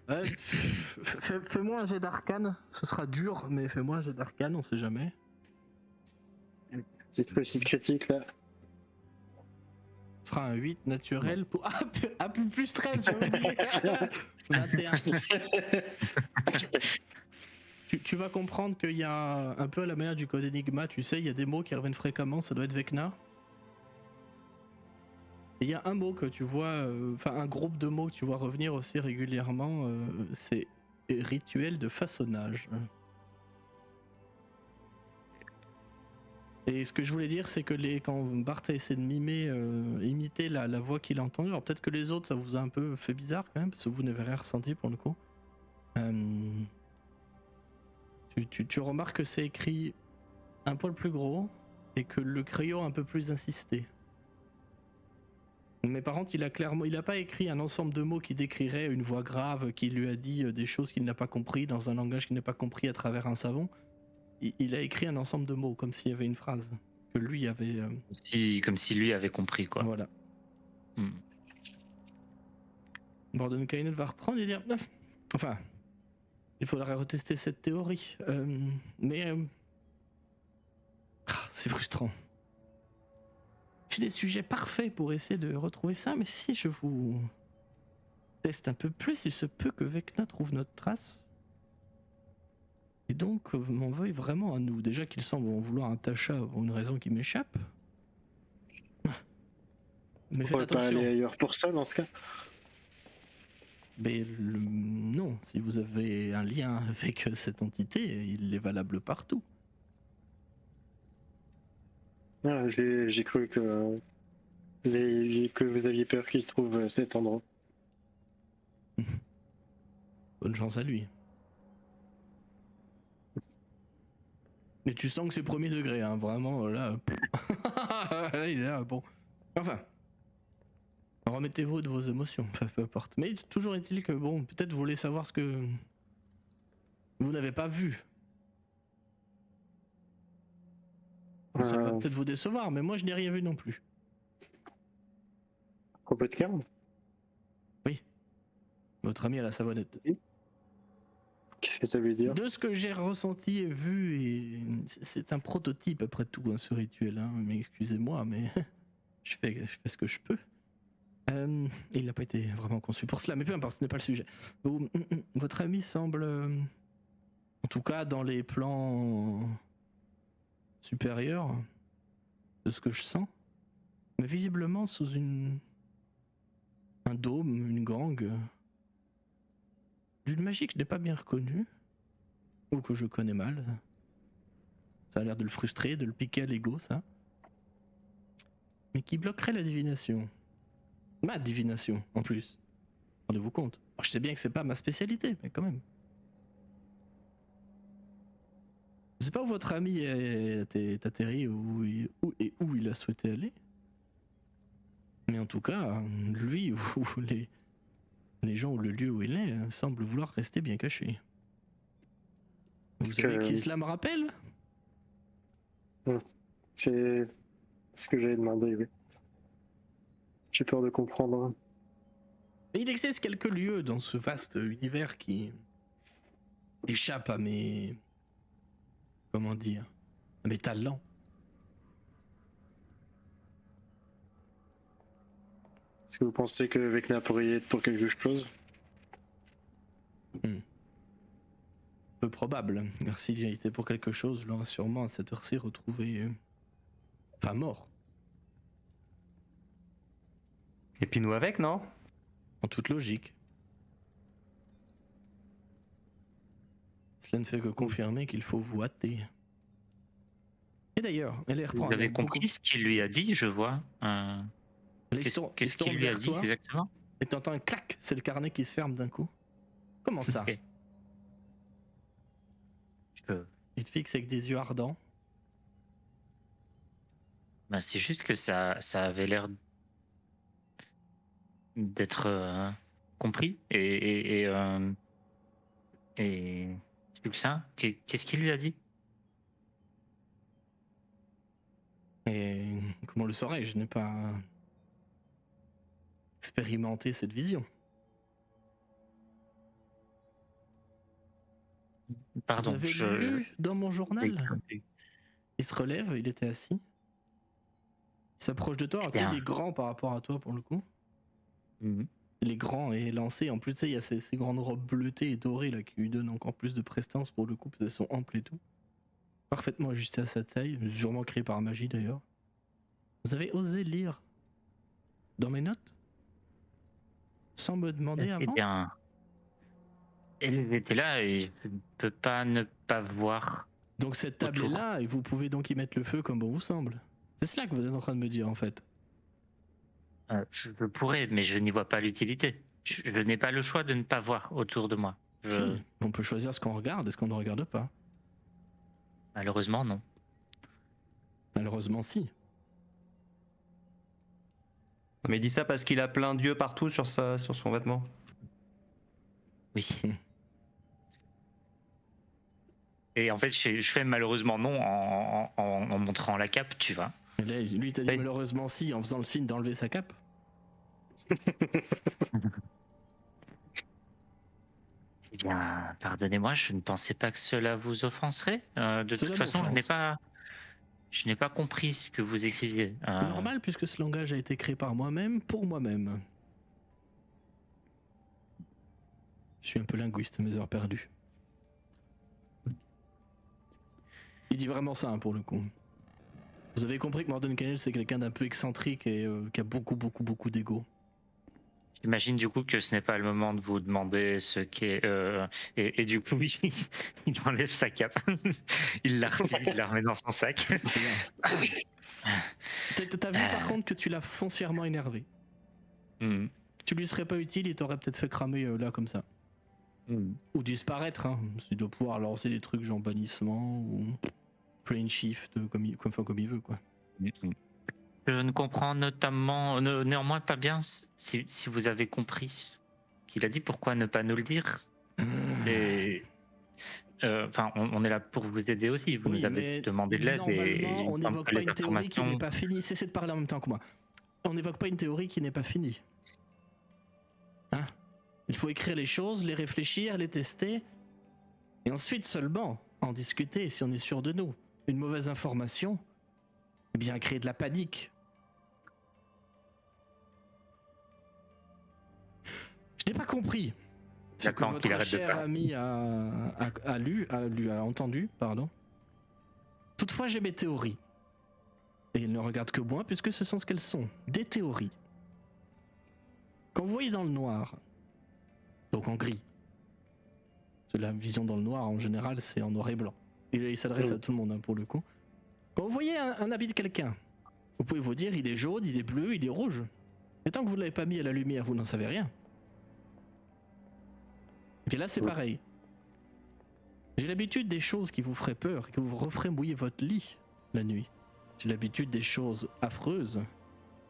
Fais-moi un jet d'arcane, ce sera dur, mais fais-moi un jet d'arcane, on sait jamais. Petite réussite critique là. Ce sera un 8 naturel pour. Ah, plus 13, j'ai oublié. 21. Tu vas comprendre qu'il y a un peu à la manière du code Enigma, tu sais, il y a des mots qui reviennent fréquemment, ça doit être Vecna. Et il y a un mot que tu vois, enfin un groupe de mots que tu vois revenir aussi régulièrement, c'est rituel de façonnage. Et ce que je voulais dire, c'est que quand Bart a essayé de imiter la voix qu'il a entendue, alors peut-être que les autres ça vous a un peu fait bizarre quand même, parce que vous n'avez rien ressenti pour le coup. Tu remarques que c'est écrit un poil plus gros et que le crayon un peu plus insisté. Mais par contre, il a pas écrit un ensemble de mots qui décrirait une voix grave qui lui a dit des choses qu'il n'a pas compris dans un langage qu'il n'a pas compris à travers un savon. Il a écrit un ensemble de mots comme s'il y avait une phrase que lui avait. Comme si lui avait compris quoi. Voilà. Mordenkainen va reprendre et dire. Enfin, il faudrait retester cette théorie. Mais c'est frustrant. J'ai des sujets parfaits pour essayer de retrouver ça, mais si je vous teste un peu plus, il se peut que Vecna trouve notre trace. Et donc m'en veuille vraiment à nous. Déjà qu'ils semblent en vouloir un Tasha pour une raison qui m'échappe. Mais faites attention. On pas aller ailleurs pour ça dans ce cas. Mais non, si vous avez un lien avec cette entité, il est valable partout. Ah, j'ai cru que vous aviez peur qu'il trouve cet endroit. Bonne chance à lui. Mais tu sens que c'est premier degré, hein, vraiment, là. Il est là, bon. Enfin. Remettez-vous de vos émotions, peu importe. Mais toujours est-il que, bon, peut-être vous voulez savoir ce que vous n'avez pas vu. Ça va peut-être vous décevoir, mais moi je n'ai rien vu non plus. Propos de Carme ? Oui. Votre ami à la savonnette. Qu'est-ce que ça veut dire ? De ce que j'ai ressenti et vu, et c'est un prototype après tout, hein, ce rituel. Hein. Mais excusez-moi, mais je fais ce que je peux. Il n'a pas été vraiment conçu pour cela, mais peu importe, ce n'est pas le sujet. Votre ami semble, en tout cas dans les plans supérieurs, de ce que je sens, mais visiblement sous un dôme, une gangue, d'une magie que je n'ai pas bien reconnue, ou que je connais mal. Ça a l'air de le frustrer, de le piquer à l'ego, ça. Mais qui bloquerait la divination. Ma divination, en plus. Rendez-vous compte. Alors, je sais bien que c'est pas ma spécialité, mais quand même. Je sais pas où votre ami est atterri où il a souhaité aller. Mais en tout cas, lui ou les gens ou le lieu où il est semblent vouloir rester bien cachés. Vous savez qui cela me rappelle ? C'est ce que j'avais demandé, oui. J'ai peur de comprendre. Il existe quelques lieux dans ce vaste univers qui échappent à mes... Comment dire ? À mes talents. Est-ce que vous pensez que Vecna pourrait y être pour quelque chose ? Peu probable, car s'il y a été pour quelque chose, je l'aurais sûrement à cette heure-ci retrouvé Enfin, mort. Et puis nous avec, non? En toute logique. Cela ne fait que confirmer qu'il faut vous hâter. Et d'ailleurs, elle reprend. Vous avez compris ce qu'il lui a dit, je vois. Qu'est-ce qu'il lui a dit exactement? Et t'entends un clac, c'est le carnet qui se ferme d'un coup. Comment ça? Okay. Il te fixe avec des yeux ardents. Ben, c'est juste que ça avait l'air d'être compris et c'est ça. Qu'est-ce qu'il lui a dit? Et comment le saurais-je? Je n'ai pas expérimenté cette vision. Pardon. Vous avez lu dans mon journal? Il se relève, il était assis. Il s'approche de toi. Il est grand par rapport à toi pour le coup. Il est grand et élancé. En plus, tu sais, il y a ces grandes robes bleutées et dorées là, qui lui donnent encore plus de prestance pour le coup, parce qu'elles sont amples et tout. Parfaitement ajustées à sa taille, sûrement créé par magie d'ailleurs. Vous avez osé lire dans mes notes? Sans me demander avant? Eh bien, elle était là et je ne peux pas ne pas voir. Donc cette table est là et vous pouvez donc y mettre le feu comme bon vous semble. C'est cela que vous êtes en train de me dire en fait. Je pourrais, mais je n'y vois pas l'utilité. Je n'ai pas le choix de ne pas voir autour de moi. Si, on peut choisir ce qu'on regarde et ce qu'on ne regarde pas. Malheureusement, non. Malheureusement, si. Mais il dit ça parce qu'il a plein d'yeux partout sur son vêtement. Oui. Et en fait, je fais malheureusement non en montrant la cape, tu vois. Et là, lui, t'as dit malheureusement si en faisant le signe d'enlever sa cape. Eh bien, pardonnez-moi, je ne pensais pas que cela vous offenserait. De toute façon, je n'ai pas compris ce que vous écriviez. C'est normal puisque ce langage a été créé par moi-même pour moi-même. Je suis un peu linguiste, mes heures perdues. Il dit vraiment ça pour le coup. Vous avez compris que Mordenkainen c'est quelqu'un d'un peu excentrique et qui a beaucoup d'ego. J'imagine du coup que ce n'est pas le moment de vous demander ce qu'est... Et du coup, il enlève sa cape. Il la remet dans son sac. T'as vu par contre que tu l'as foncièrement énervé. Tu lui serais pas utile, il t'aurait peut-être fait cramer là comme ça. Ou disparaître, hein. Il doit pouvoir lancer des trucs genre bannissement ou plane shift comme il veut quoi. Je ne comprends néanmoins pas bien si vous avez compris ce qu'il a dit, pourquoi ne pas nous le dire. Et on est là pour vous aider aussi, vous nous avez demandé de l'aide. Normalement, on n'évoque pas une théorie qui n'est pas finie. Cessez de parler en même temps que moi. On n'évoque pas une théorie qui n'est pas finie. Hein? Il faut écrire les choses, les réfléchir, les tester, et ensuite seulement en discuter si on est sûr de nous. Une mauvaise information, eh bien créer de la panique. Je n'ai pas compris ce que votre cher ami a entendu, pardon. Toutefois, j'ai mes théories. Et il ne regarde que moi puisque ce sont ce qu'elles sont, des théories. Quand vous voyez dans le noir, donc en gris, la vision dans le noir en général c'est en noir et blanc. Et il s'adresse à tout le monde hein, pour le coup. Quand vous voyez un habit de quelqu'un, vous pouvez vous dire il est jaune, il est bleu, il est rouge. Et tant que vous ne l'avez pas mis à la lumière, vous n'en savez rien. Et là c'est pareil. J'ai l'habitude des choses qui vous feraient peur, qui vous referaient mouiller votre lit la nuit. J'ai l'habitude des choses affreuses.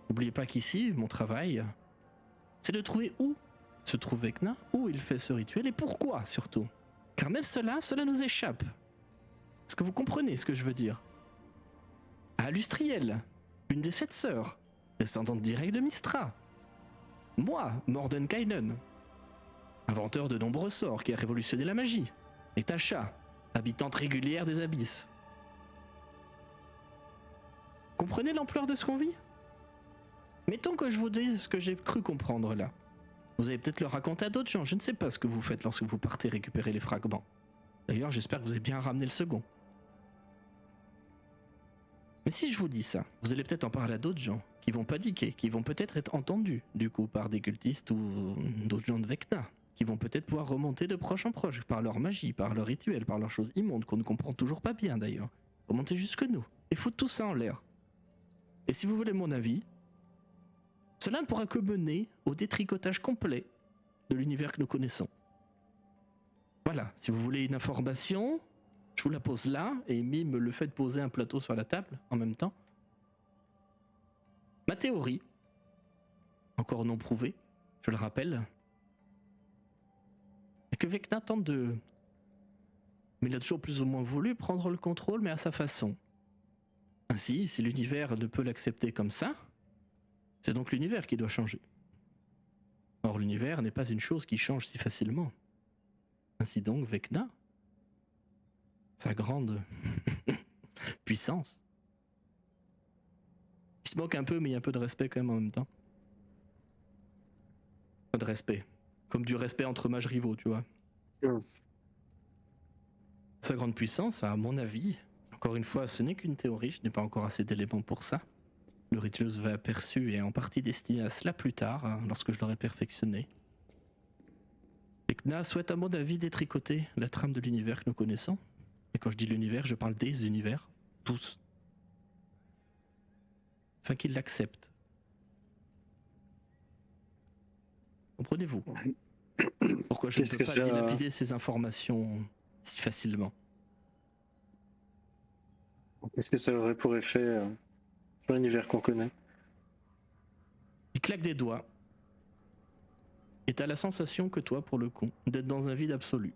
N'oubliez pas qu'ici, mon travail, c'est de trouver où se trouve Vecna, où il fait ce rituel et pourquoi surtout. Car même cela nous échappe. Est-ce que vous comprenez ce que je veux dire? À Lustriel, une des 7 sœurs, descendante directe de Mystra. Moi, Mordenkainen, inventeur de nombreux sorts qui a révolutionné la magie. Et Tasha, habitante régulière des abysses. Comprenez l'ampleur de ce qu'on vit? Mettons que je vous dise ce que j'ai cru comprendre là. Vous allez peut-être le raconter à d'autres gens, je ne sais pas ce que vous faites lorsque vous partez récupérer les fragments. D'ailleurs, j'espère que vous avez bien ramené le second. Mais si je vous dis ça, vous allez peut-être en parler à d'autres gens qui vont paniquer, qui vont peut-être être entendus du coup par des cultistes ou d'autres gens de Vecna, qui vont peut-être pouvoir remonter de proche en proche par leur magie, par leur rituel, par leurs choses immondes qu'on ne comprend toujours pas bien d'ailleurs. Remonter jusque nous et foutre tout ça en l'air. Et si vous voulez mon avis, cela ne pourra que mener au détricotage complet de l'univers que nous connaissons. Voilà, si vous voulez une information, je vous la pose là, et mime le fait de poser un plateau sur la table en même temps. Ma théorie, encore non prouvée, je le rappelle, est que Vecna tente de... Mais il a toujours plus ou moins voulu prendre le contrôle, mais à sa façon. Ainsi, si l'univers ne peut l'accepter comme ça, c'est donc l'univers qui doit changer. Or, l'univers n'est pas une chose qui change si facilement. Ainsi donc, Vecna, sa grande puissance, il se moque un peu, mais il y a un peu de respect quand même en même temps. Pas de respect. Comme du respect entre mages rivaux, tu vois. Sa grande puissance, à mon avis, encore une fois, ce n'est qu'une théorie, je n'ai pas encore assez d'éléments pour ça. Le rituel va aperçu et en partie destiné à cela plus tard, hein, lorsque je l'aurai perfectionné. Vecna souhaite à mon avis détricoter la trame de l'univers que nous connaissons. Et quand je dis l'univers, je parle des univers, tous. Afin qu'ils l'acceptent. Comprenez-vous pourquoi je ne Qu'est-ce peux que pas ça- dilapider ces informations si facilement? Qu'est-ce que ça aurait pour effet sur l'univers qu'on connaît? Il claque des doigts. Et t'as la sensation que toi, pour le coup, d'être dans un vide absolu.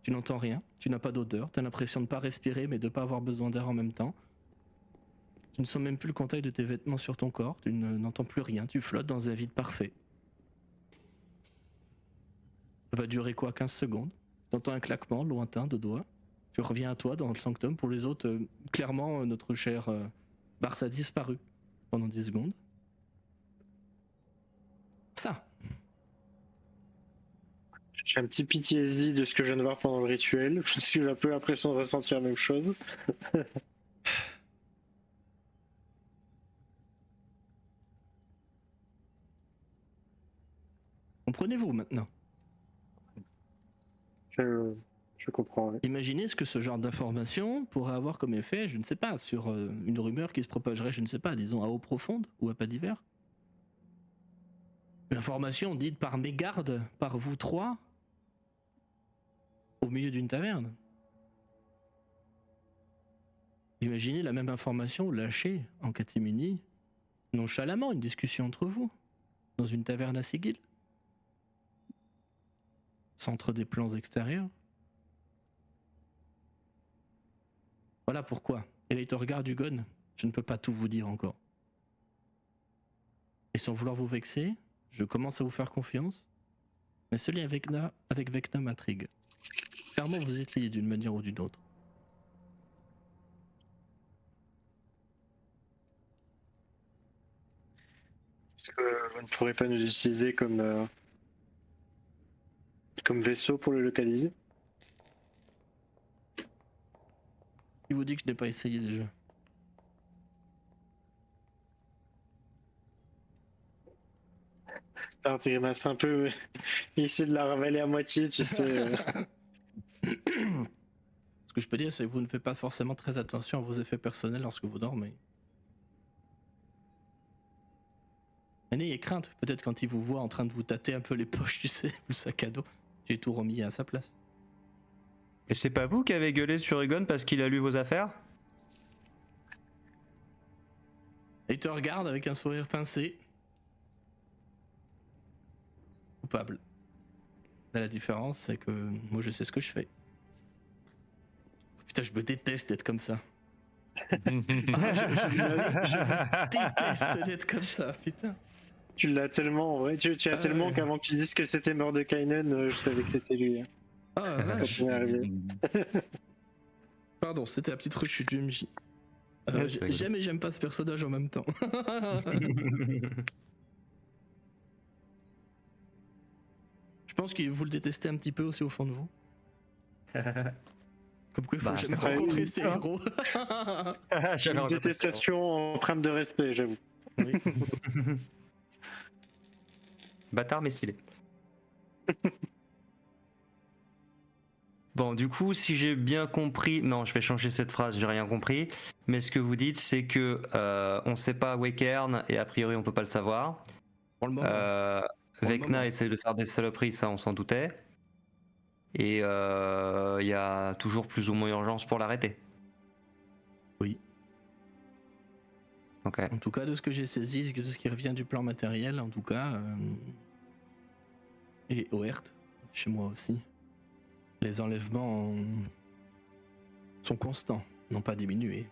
Tu n'entends rien, tu n'as pas d'odeur, t'as l'impression de ne pas respirer mais de ne pas avoir besoin d'air en même temps. Tu ne sens même plus le contact de tes vêtements sur ton corps, tu n'entends plus rien, tu flottes dans un vide parfait. Ça va durer quoi, 15 secondes? T'entends un claquement lointain de doigts. Tu reviens à toi dans le sanctum. Pour les autres, clairement, notre cher Bars a disparu pendant 10 secondes. Ça. J'ai un petit PTSD de ce que je viens de voir pendant le rituel. J'ai un peu l'impression de ressentir la même chose. Comprenez-vous maintenant? Je comprends. Ouais. Imaginez ce que ce genre d'information pourrait avoir comme effet, je ne sais pas, sur une rumeur qui se propagerait, je ne sais pas, disons à eau profonde ou à pas d'hiver. Une information dite par mégarde, par vous trois, au milieu d'une taverne. Imaginez la même information lâchée en catimini, nonchalamment, une discussion entre vous, dans une taverne à Sigil. Centre des plans extérieurs. Voilà pourquoi. Et là, il te regarde, Hugon. Je ne peux pas tout vous dire encore. Et sans vouloir vous vexer, je commence à vous faire confiance. Mais ce lien avec Vecna m'intrigue. Clairement, vous êtes liés d'une manière ou d'une autre. Est-ce que vous ne pourrez pas nous utiliser comme vaisseau pour le localiser? Il vous dit que je n'ai pas essayé déjà. Alors, tu grimaces un peu, il essaie de la ravaler à moitié, tu sais. Ce que je peux dire, c'est que vous ne faites pas forcément très attention à vos effets personnels lorsque vous dormez. Mais n'ayez crainte, peut-être quand il vous voit en train de vous tâter un peu les poches, tu sais, le sac à dos, j'ai tout remis à sa place. Et c'est pas vous qui avez gueulé sur Egon parce qu'il a lu vos affaires? Et il te regarde avec un sourire pincé. Coupable. Là, la différence, c'est que moi je sais ce que je fais. Putain, je me déteste d'être comme ça. Ah, je déteste d'être comme ça, putain. Tu l'as tellement, en vrai. Tu as tellement qu'avant que tu dises que c'était Mordekainen, je savais que c'était lui. Oh la vache. Quand on est arrivé. Pardon, c'était la petite rechute du MJ. J'aime et j'aime pas ce personnage en même temps. Je pense que vous le détestez un petit peu aussi au fond de vous. Comme quoi, il faut Bah, jamais c'est pas rencontrer une- ces héros. J'avais Une rencontré détestation empreinte de respect, j'avoue. Oui. ça. Bâtard mais stylé. Bon, du coup, si j'ai bien compris, non, je vais changer cette phrase, j'ai rien compris. Mais ce que vous dites, c'est que on sait pas Wakern et a priori on peut pas le savoir. Pour le moment. Euh, Pour le Vecna moment. essaie de faire des saloperies, ça on s'en doutait. Et il y a toujours plus ou moins urgence pour l'arrêter. Oui. Ok. En tout cas, de ce que j'ai saisi, de ce qui revient du plan matériel, en tout cas. Et Oert, chez moi aussi. Les enlèvements sont constants, n'ont pas diminué.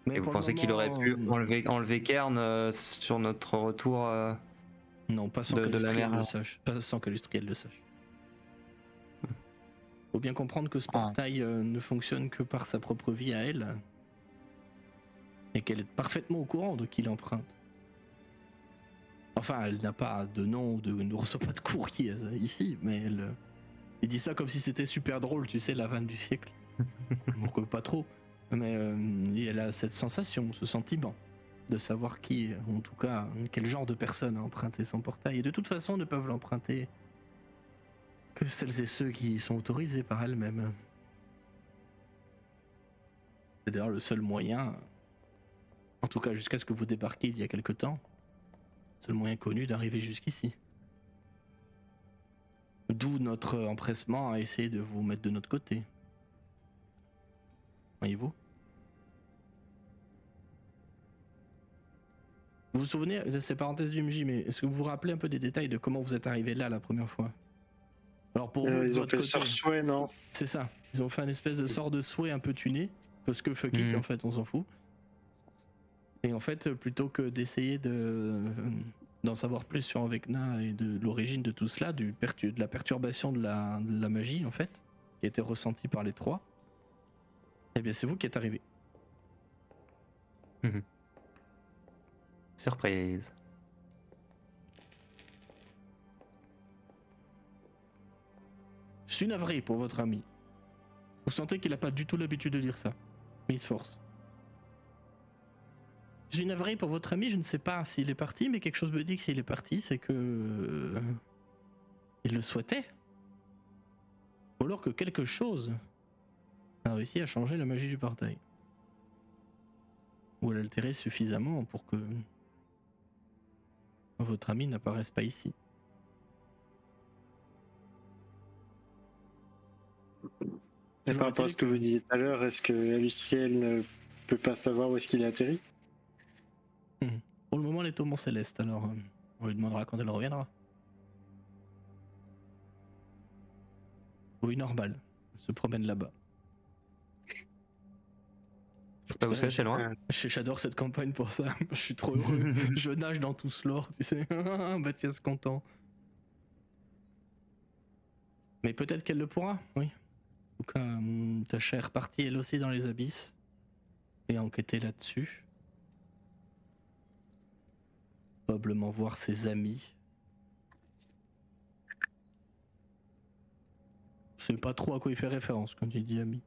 Mais Et vous pour le pensez qu'il aurait moment, pu enlever Kern sur notre retour non, pas sans de que la l'industriel mer le sache. Pas sans que l'industriel le sache. Faut bien comprendre que ce Ah. portail ne fonctionne que par sa propre vie à elle. Et qu'elle est parfaitement au courant de qui l'emprunte. Enfin, elle n'a pas de nom, ne reçoit pas de courrier ici, mais elle dit ça comme si c'était super drôle, tu sais, la vanne du siècle. Donc pas trop. Mais elle a cette sensation, ce sentiment de savoir qui, en tout cas, quel genre de personne a emprunté son portail. Et de toute façon, ne peuvent l'emprunter que celles et ceux qui sont autorisés par elles-mêmes. C'est d'ailleurs le seul moyen, en tout cas jusqu'à ce que vous débarquiez il y a quelque temps, le seul moyen connu d'arriver jusqu'ici. D'où notre empressement à essayer de vous mettre de notre côté. Voyez-vous ? Vous vous souvenez, c'est parenthèse du MJ, mais est-ce que vous vous rappelez un peu des détails de comment vous êtes arrivé là la première fois ? Alors pour vous, de Ils ont votre fait le côté, sort souhait, non? c'est ça. Ils ont fait un espèce de sort de souhait un peu tuné, parce que fuck it, en fait, on s'en fout. Et en fait, plutôt que d'essayer d'en savoir plus sur Vecna et de l'origine de tout cela, de la perturbation de la magie, en fait, qui a été ressentie par les trois, eh bien c'est vous qui êtes arrivé. Surprise. Je suis navré pour votre ami. Vous sentez qu'il n'a pas du tout l'habitude de dire ça, mais il se force. Je suis navré pour votre ami, je ne sais pas s'il est parti, mais quelque chose me dit que s'il est parti, c'est que... il le souhaitait. Ou alors que quelque chose a réussi à changer la magie du portail. Ou à l'altérer suffisamment pour que... votre ami n'apparaisse pas ici. Et par rapport à ce que vous disiez tout à l'heure, est-ce que l'industriel ne peut pas savoir où est-ce qu'il est atterri? Pour le moment, elle est au Mont Céleste, alors on lui demandera quand elle reviendra. Oui, normal. Elle se promène là-bas. Je sais pas où c'est loin. J'adore cette campagne pour ça. Je suis trop heureux. Je nage dans tout ce lore, tu sais. Mathias content. Mais peut-être qu'elle le pourra, oui. En tout cas, ta chère partie elle aussi dans les abysses. Et enquêter là-dessus. Probablement voir ses amis. Je sais pas trop à quoi il fait référence quand il dit amis.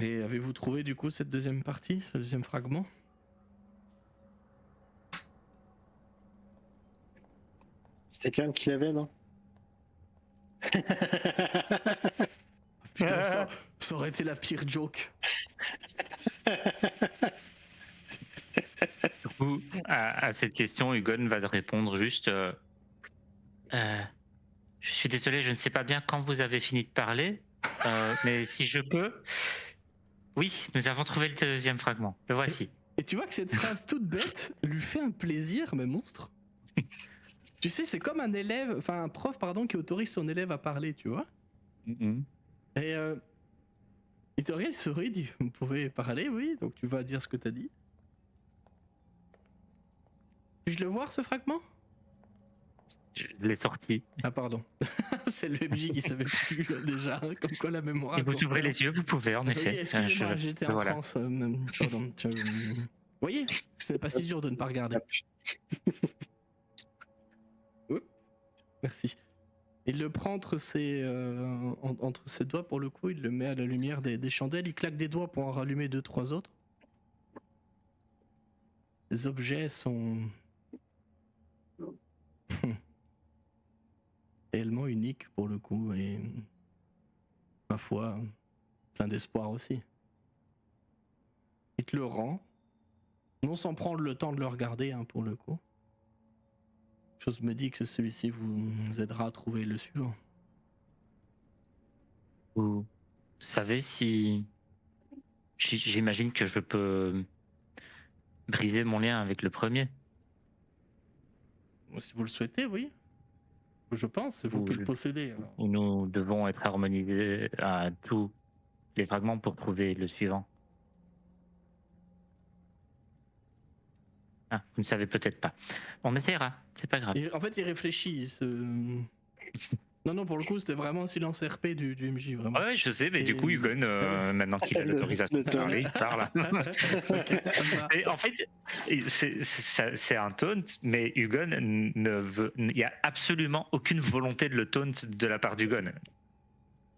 Et avez-vous trouvé du coup cette deuxième partie, ce deuxième fragment? C'était Kern qui l'avait, non? Putain, ça aurait été la pire joke. Du coup, à cette question, Hugon va répondre juste je suis désolé, je ne sais pas bien quand vous avez fini de parler, mais si je peux. Oui, nous avons trouvé le deuxième fragment. Le voici. Et tu vois que cette phrase toute bête lui fait un plaisir, mais monstre. Tu sais, c'est comme un élève, enfin un prof, pardon, qui autorise son élève à parler, tu vois. Et il te regarde, il sourit, il dit, vous pouvez parler, oui, donc tu vas dire ce que t'as dit. Puis-je le voir, ce fragment? Je l'ai sorti. Ah pardon, c'est le MJ qui savait plus déjà, hein, comme quoi la mémoire. Et vous ouvrez les yeux, vous pouvez en Oui, effet. excusez-moi, j'étais en voilà. transe. Pardon. Vous voyez, c'est pas si dur de ne pas regarder. Merci. Il le prend entre ses doigts pour le coup, il le met à la lumière des chandelles, il claque des doigts pour en rallumer 2-3 autres. Les objets sont réellement uniques pour le coup et ma foi, plein d'espoir aussi. Il te le rend, non sans prendre le temps de le regarder pour le coup. Chose me dit que celui-ci vous aidera à trouver le suivant. Vous savez si... J'imagine que je peux briser mon lien avec le premier. Si vous le souhaitez, oui. Je pense, c'est vous Ou qui je- le possédez. Alors. Ou nous devons être harmonisés à tous les fragments pour trouver le suivant. Ah, vous ne savez peut-être pas. On essaiera, c'est pas grave. En fait, il réfléchit. Non, pour le coup, c'était vraiment un silence RP du MJ, vraiment. Ouais, je sais, mais du Et- coup, Hugon, maintenant qu'il a l'autorisation de parler, il parle. Ok, ça me va. Et en fait, c'est un taunt, mais Hugon ne veut. Il n'y a absolument aucune volonté de le taunt de la part d'Hugon.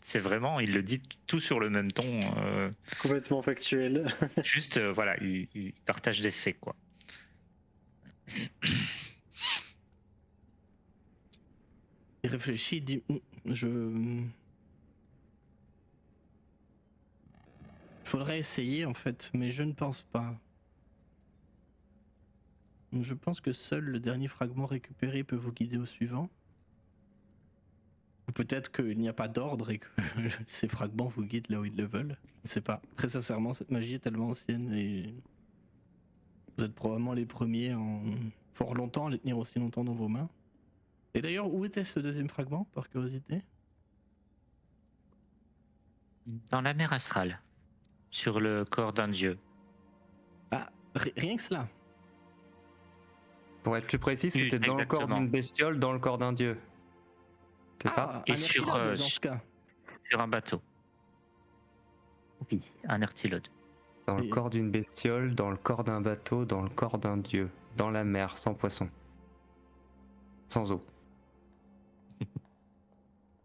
C'est vraiment, il le dit tout sur le même ton. Complètement factuel. Juste, voilà, il partage des faits, quoi. Il réfléchit, il dit faudrait essayer en fait, mais je ne pense pas. Je pense que seul le dernier fragment récupéré peut vous guider au suivant. Ou peut-être qu'il n'y a pas d'ordre et que ces fragments vous guident là où ils le veulent. Je ne sais pas. Très sincèrement, cette magie est tellement ancienne et vous êtes probablement les premiers en fort longtemps à les tenir aussi longtemps dans vos mains. Et d'ailleurs, où était ce deuxième fragment, par curiosité? Dans la mer astrale, sur le corps d'un dieu. Ah, rien que cela. Pour être plus précis, c'était dans le corps exactement. d'une bestiole, dans le corps d'un dieu. C'est ça? Un Et sur, Ertilode, dans ce cas. Sur un bateau. Oui, un Ertilode. Dans le Et- corps d'une bestiole, dans le corps d'un bateau, dans le corps d'un dieu. Dans la mer, sans poisson. Sans eau.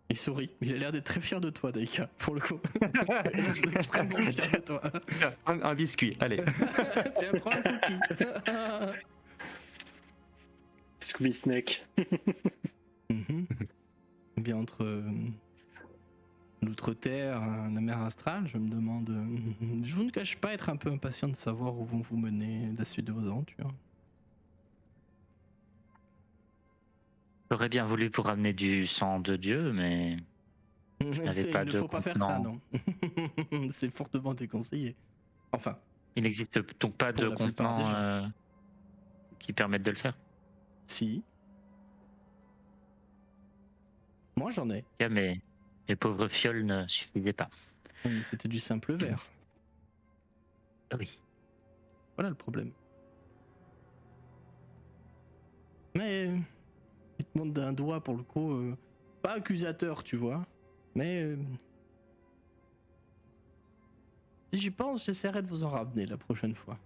Il sourit. Il a l'air d'être très fier de toi, Daika, pour le coup. Il a l'air extrêmement fier de toi. Un biscuit, allez. Tiens, prends un cookie. Scooby Snack. Mhm. Bien entre l'outre-terre, la mer astrale, je me demande. Je vous ne cache pas être un peu impatient de savoir où vont vous mener la suite de vos aventures. J'aurais bien voulu pour ramener du sang de Dieu, mais n'avais pas Il ne de faut pas faire ça, non. C'est fortement déconseillé. Enfin, il n'existe donc pas Pour de la plupart des contenants qui permettent de le faire. si. Moi, j'en ai. En tout cas, mes pauvres fioles ne suffisaient pas. Mais c'était du simple verre. Ah oui. Voilà le problème. Mais il te montre d'un doigt pour le coup, pas accusateur, tu vois. Mais si j'y pense, j'essaierai de vous en ramener la prochaine fois.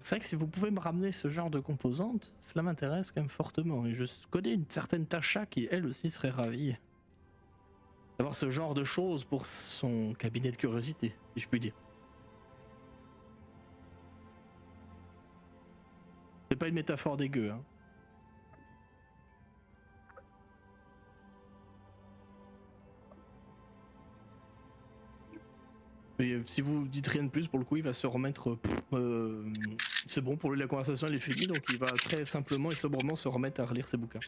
C'est vrai que si vous pouvez me ramener ce genre de composantes, cela m'intéresse quand même fortement. Et je connais une certaine Tasha qui, elle aussi, serait ravie d'avoir ce genre de choses pour son cabinet de curiosité, si je puis dire. C'est pas une métaphore dégueu, hein. Et si vous dites rien de plus, pour le coup, il va se remettre. C'est bon, pour lui, la conversation elle est finie, donc il va très simplement et sobrement se remettre à relire ses bouquins.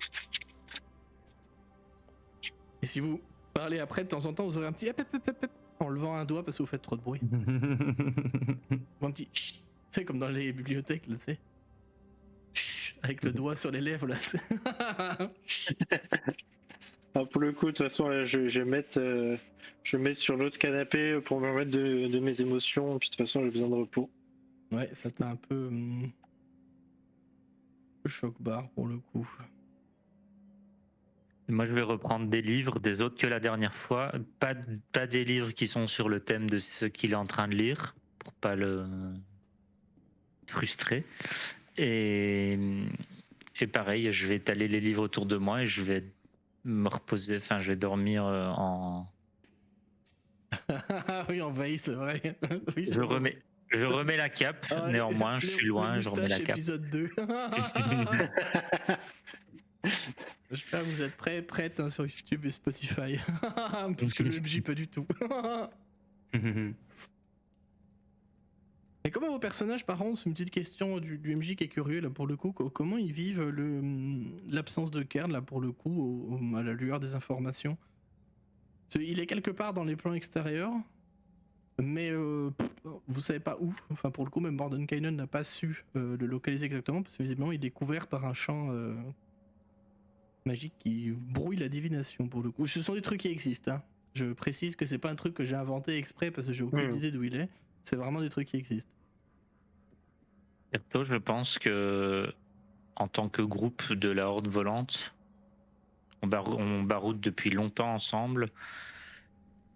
Et si vous parlez après, de temps en temps, vous aurez un petit en levant un doigt parce que vous faites trop de bruit. Ou un petit chut, tu sais, comme dans les bibliothèques, là, tu sais. Chut, avec le doigt sur les lèvres, là, tu sais. Chut. Ah, pour le coup, de toute façon, là, je vais mettre sur l'autre canapé pour me remettre de mes émotions. Et puis de toute façon, j'ai besoin de repos. Ouais, ça t'a un peu. Choc-barre pour le coup. Moi, je vais reprendre des livres, des autres que la dernière fois. Pas des livres qui sont sur le thème de ce qu'il est en train de lire, pour pas le frustrer. Et, et pareil, je vais étaler les livres autour de moi et je vais me reposer, enfin je vais dormir en... Oui, en veille, c'est vrai. Oui, Je j'avoue. remets la cape, Ah, néanmoins, je suis les loin, je remets la moustaches, cape. épisode 2. J'espère que vous êtes prêtes hein, sur YouTube et Spotify. Parce que le MJ pas du tout. Et comment vos personnages, par contre, c'est une petite question du MJ qui est curieux là pour le coup, comment ils vivent l'absence de Kern là pour le coup à la lueur des informations? Il est quelque part dans les plans extérieurs, mais vous savez pas où. Enfin pour le coup même Mordenkainen n'a pas su le localiser exactement parce que visiblement il est couvert par un champ magique qui brouille la divination pour le coup. Ce sont des trucs qui existent. Hein. Je précise que c'est pas un truc que j'ai inventé exprès parce que j'ai aucune idée d'où il est. C'est vraiment des trucs qui existent. Perso, je pense que en tant que groupe de la Horde volante, on baroude depuis longtemps ensemble.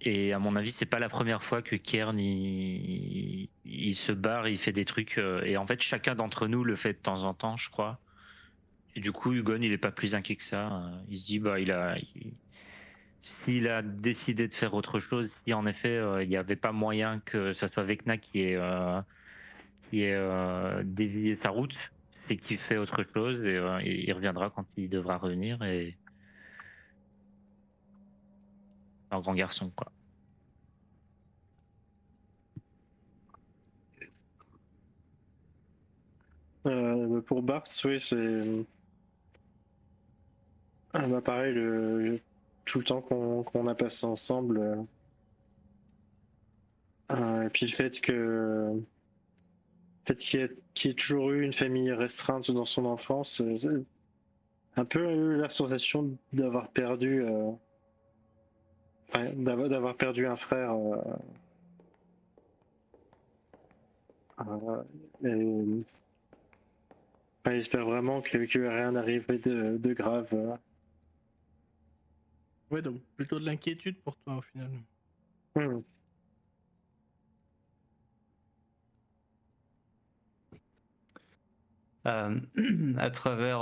Et à mon avis, c'est pas la première fois que Kern il se barre, il fait des trucs. Et en fait, chacun d'entre nous le fait de temps en temps, je crois. Et du coup, Hugon, il est pas plus inquiet que ça. Il se dit, bah, s'il a décidé de faire autre chose, si en effet il n'y avait pas moyen que ça soit Vecna qui ait dévié sa route, c'est qu'il fait autre chose et il reviendra quand il devra revenir. Et un grand garçon, quoi. Pour Bart, oui, c'est. Bah pareil, tout le temps qu'on a passé ensemble. Et puis le fait qu'il y ait toujours eu une famille restreinte dans son enfance, c'est un peu eu la sensation d'avoir perdu, d'avoir perdu un frère. Et j'espère vraiment qu'il ne va rien arriver de grave. Ouais, donc plutôt de l'inquiétude pour toi au final. Hmm. À travers,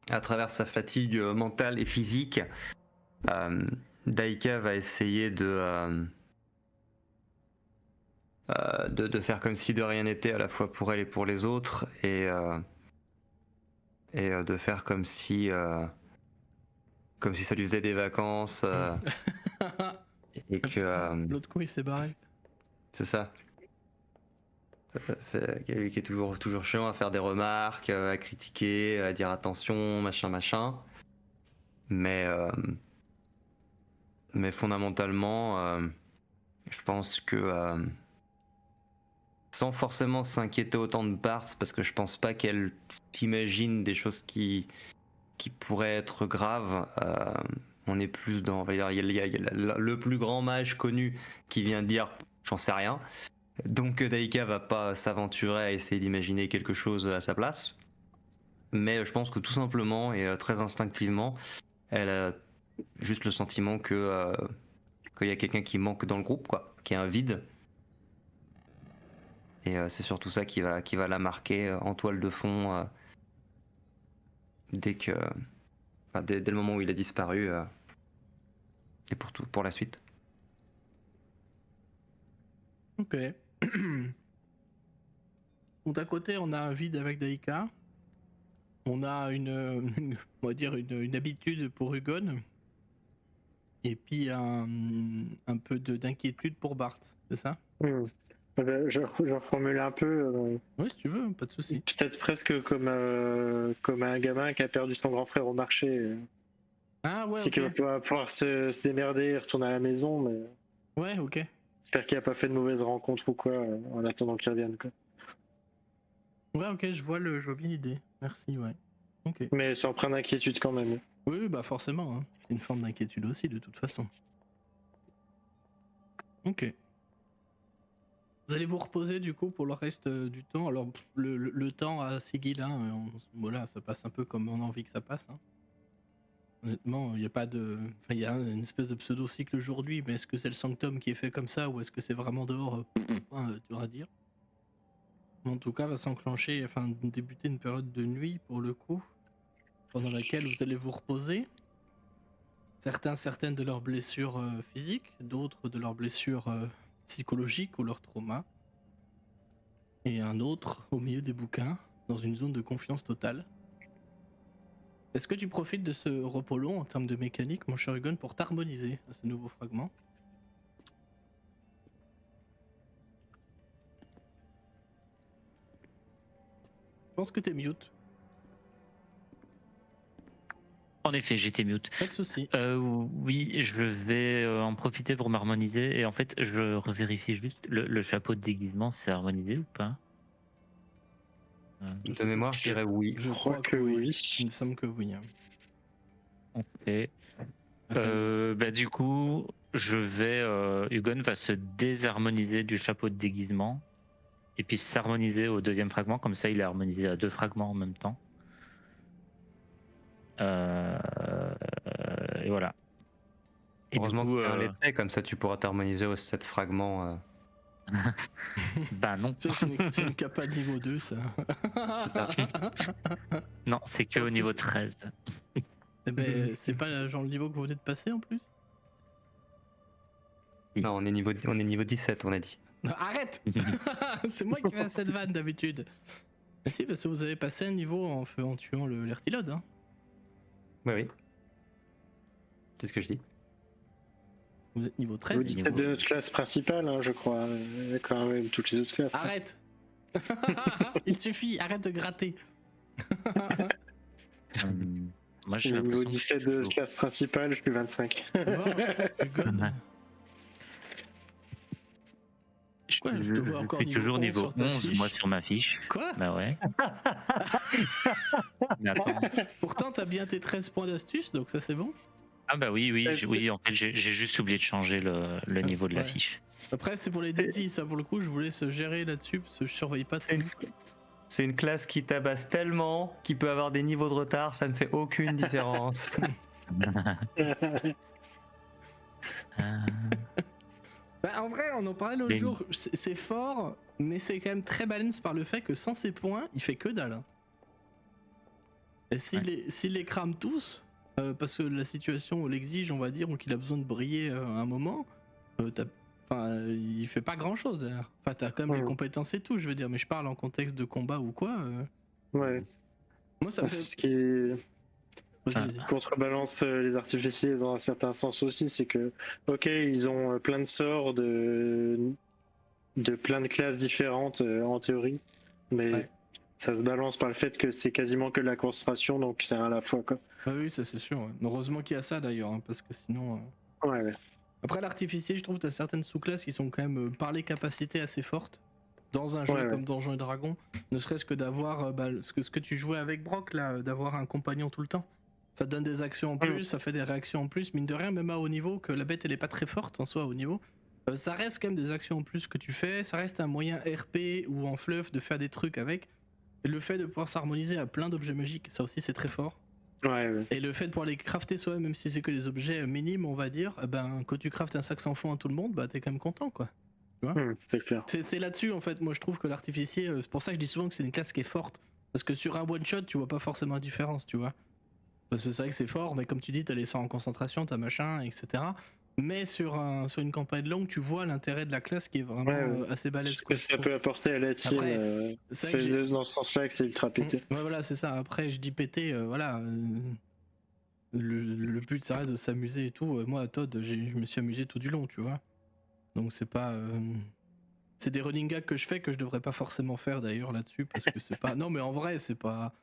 à travers sa fatigue mentale et physique, Daika va essayer de faire comme si de rien n'était à la fois pour elle et pour les autres et de faire comme si ça lui faisait des vacances et que L'autre coup il s'est barré. c'est ça. C'est lui qui est toujours chiant à faire des remarques, à critiquer, à dire attention, machin. Mais fondamentalement, je pense que sans forcément s'inquiéter autant de Bart, parce que je pense pas qu'elle s'imagine des choses qui pourraient être graves. On est plus dans, il y a le plus grand mage connu qui vient dire j'en sais rien. Donc Daika va pas s'aventurer à essayer d'imaginer quelque chose à sa place. Mais je pense que tout simplement et très instinctivement, elle a juste le sentiment que qu'il y a quelqu'un qui manque dans le groupe, quoi, qu'il y a un vide. Et c'est surtout ça qui va la marquer en toile de fond dès le moment où il a disparu et pour la suite. Ok. Donc d'un côté on a un vide avec Daika. On a on va dire une habitude pour Hugon. Et puis un peu d'inquiétude pour Bart, c'est ça? Hmm. Je reformule un peu, Oui, si tu veux, pas de souci. peut-être presque comme un gamin qui a perdu son grand frère au marché. Ah ouais, C'est qu'il va ok. pouvoir se démerder et retourner à la maison, mais Ouais, ok. j'espère qu'il a pas fait de mauvaises rencontres ou quoi en attendant qu'il revienne. Quoi. Ouais, ok, je vois bien l'idée. Merci, ouais. Ok. Mais c'est empreint d'inquiétude quand même. Oui, bah forcément, hein. C'est une forme d'inquiétude aussi, de toute façon. Ok. Vous allez vous reposer du coup pour le reste du temps. Alors, le temps à Sigil, hein, voilà, ça passe un peu comme on a envie que ça passe. Hein. Honnêtement, il n'y a pas de. Enfin, il y a une espèce de pseudo-cycle aujourd'hui, mais est-ce que c'est le sanctum qui est fait comme ça ou est-ce que c'est vraiment dehors dur à dire. En tout cas, va s'enclencher, enfin débuter une période de nuit pour le coup, pendant laquelle vous allez vous reposer. Certaines de leurs blessures physiques, d'autres de leurs blessures psychologiques ou leurs traumas. Et un autre au milieu des bouquins, dans une zone de confiance totale. Est-ce que tu profites de ce repos long en termes de mécanique, mon cher Hugon, pour t'harmoniser à ce nouveau fragment? Je pense que t'es mute. En effet, j'étais mute. Pas de soucis. Oui, je vais en profiter pour m'harmoniser. Et en fait, je revérifie juste le chapeau de déguisement, c'est harmonisé ou pas? De mémoire, je dirais oui. Je crois que oui. Il me semble que oui. Hein. Ok. Ah, ça- Du coup, Hugon va se désharmoniser du chapeau de déguisement et puis s'harmoniser au deuxième fragment. Comme ça, il est harmonisé à 2 fragments en même temps. Et voilà. Et Heureusement du coup, que tu as un lettré, comme ça tu pourras t'harmoniser aux 7 fragments. bah non. C'est une capa de niveau 2, ça. C'est ça. Non, c'est que En au plus, niveau 13. Eh ben, c'est pas genre le niveau que vous venez de passer en plus? Non, on est niveau 17, on a dit. Arrête. C'est moi qui fais cette vanne d'habitude. Mais si, parce que vous avez passé un niveau en tuant l'Ertilode. Hein. Oui, oui. C'est ce que je dis. Vous êtes niveau Vous 13. dites de notre classe principale, hein, je crois. Il y a quand même toutes les autres classes. Arrête. Il suffit, arrête de gratter. Moi, C'est j'ai le niveau l'impression 17 que de notre classe principale, je suis 25. Hugon, Quoi, je te vois encore suis niveau toujours 11 niveau sur ta 11, fiche. moi, sur ma fiche. Quoi? Bah ouais. Mais attends. Pourtant, t'as bien tes 13 points d'astuce, donc ça c'est bon. Ah bah oui, en fait, j'ai juste oublié de changer le niveau de la Ouais. fiche. Après, c'est pour les défis, ça pour le coup, je vous laisse gérer là-dessus parce que je surveille pas tout. C'est une classe qui tabasse tellement qu'il peut avoir des niveaux de retard, ça ne fait aucune différence. Bah, en vrai, on en parlait l'autre Les- jour, c'est fort, mais c'est quand même très balance par le fait que sans ces points, il fait que dalle. Hein. Et s'il les crame tous, parce que la situation l'exige, on va dire, ou qu'il a besoin de briller à un moment, il fait pas grand chose d'ailleurs. Enfin, t'as quand même les compétences et tout, je veux dire, mais je parle en contexte de combat ou quoi. Ouais. Moi, ça me C'est fait. ce qui Vas-y. contrebalance les artificiers dans un certain sens aussi, c'est que, ok, ils ont plein de sorts de plein de classes différentes en théorie, mais Ouais. ça se balance par le fait que c'est quasiment que de la concentration, donc c'est à la fois quoi. Bah oui, ça c'est sûr. Ouais. Heureusement qu'il y a ça d'ailleurs, hein, parce que sinon. Ouais. Après, l'artificier, je trouve que t'as certaines sous-classes qui sont quand même, par les capacités, assez fortes. Dans un jeu Ouais. comme Donjons et Dragons, ne serait-ce que d'avoir ce que tu jouais avec Brock, là, d'avoir un compagnon tout le temps. Ça donne des actions en plus, ça fait des réactions en plus. Mine de rien, même à haut niveau, que la bête elle est pas très forte en soi à haut niveau, ça reste quand même des actions en plus que tu fais. Ça reste un moyen RP ou en fluff de faire des trucs avec. Et le fait de pouvoir s'harmoniser à plein d'objets magiques, ça aussi c'est très fort. Ouais. Et le fait de pouvoir les crafter soi-même, même si c'est que des objets minimes, on va dire, ben quand tu craftes un sac sans fond à tout le monde, bah t'es quand même content quoi. C'est clair. C'est là-dessus en fait, moi je trouve que l'artificier, c'est pour ça que je dis souvent que c'est une classe qui est forte. Parce que sur un one-shot, tu vois pas forcément la différence, tu vois. Parce que c'est vrai que c'est fort, mais comme tu dis, t'as les sorts en concentration, t'as machin, etc. Mais sur une campagne longue, tu vois l'intérêt de la classe qui est vraiment assez balèze. Ce que ça peut apporter à la team, Après, c'est vrai que c'est dans ce sens-là que c'est ultra pété. Ouais, voilà, c'est ça. Après, je dis péter, voilà. Le but, ça reste de s'amuser et tout. Moi, à Todd, je me suis amusé tout du long, tu vois. Donc, c'est pas. C'est des running gags que je fais que je devrais pas forcément faire d'ailleurs là-dessus, parce que c'est pas. Non, mais en vrai, c'est pas.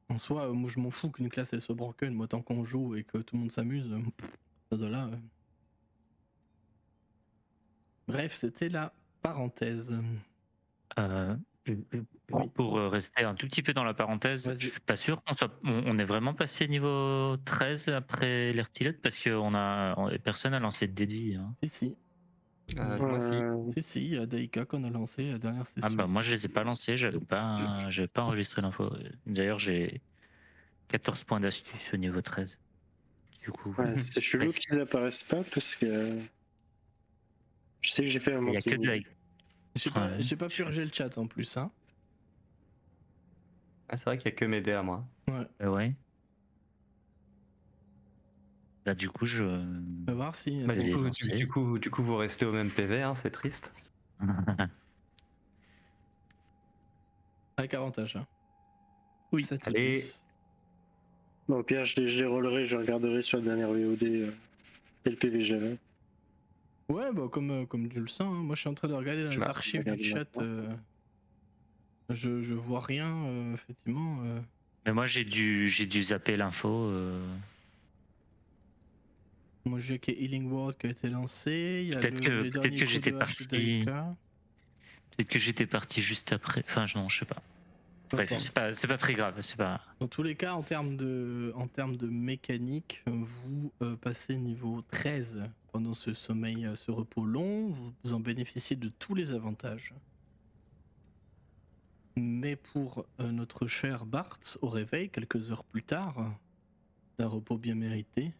En soi, moi, je m'en fous qu'une classe elle soit broken. Moi, tant qu'on joue et que tout le monde s'amuse, ça de là. Bref, c'était la parenthèse. Pour rester un tout petit peu dans la parenthèse, Vas-y. je suis pas sûr on est vraiment passé niveau 13 après l'Ertilode parce que personne a lancé de déduit. Hein. Si. Moi aussi. Si, il y a Daika qu'on a lancé la dernière session. Ah bah moi je les ai pas lancés, j'avais pas enregistré l'info. D'ailleurs j'ai 14 points d'astuce au niveau 13. Du coup. Ouais, c'est chelou qu'ils apparaissent pas parce que je sais que j'ai fait un Il y a que monté. Ouais. J'ai pas purgé le chat en plus, hein. Ah, c'est vrai qu'il y a que mes dés à moi. Ouais. Bah du coup je. On va voir si. Bah, Je Attends. vais lancer. du coup, vous restez au même PV, hein, c'est triste. Avec avantage, hein. Oui. 7 ou Allez. 10. Bon, au pire, je les rollerai, je regarderai sur la dernière VOD quel PV j'avais. Ouais, bah comme tu le sens, hein. Moi je suis en train de regarder Je les archives du regarde chat. maintenant. Je vois rien, effectivement. Mais moi j'ai dû zapper l'info. Moi j'ai qu'il y a Healing World qui a été lancé. Il y a les Peut-être derniers que coups j'étais de hache de parti. Daika. Peut-être que j'étais parti juste après. Enfin non, je sais pas. Peu Bref, importe. c'est pas très grave. C'est pas. Dans tous les cas, en termes de mécanique, vous passez niveau 13 pendant ce sommeil, ce repos long. Vous en bénéficiez de tous les avantages. Mais pour notre cher Bart, au réveil, quelques heures plus tard, d'un repos bien mérité,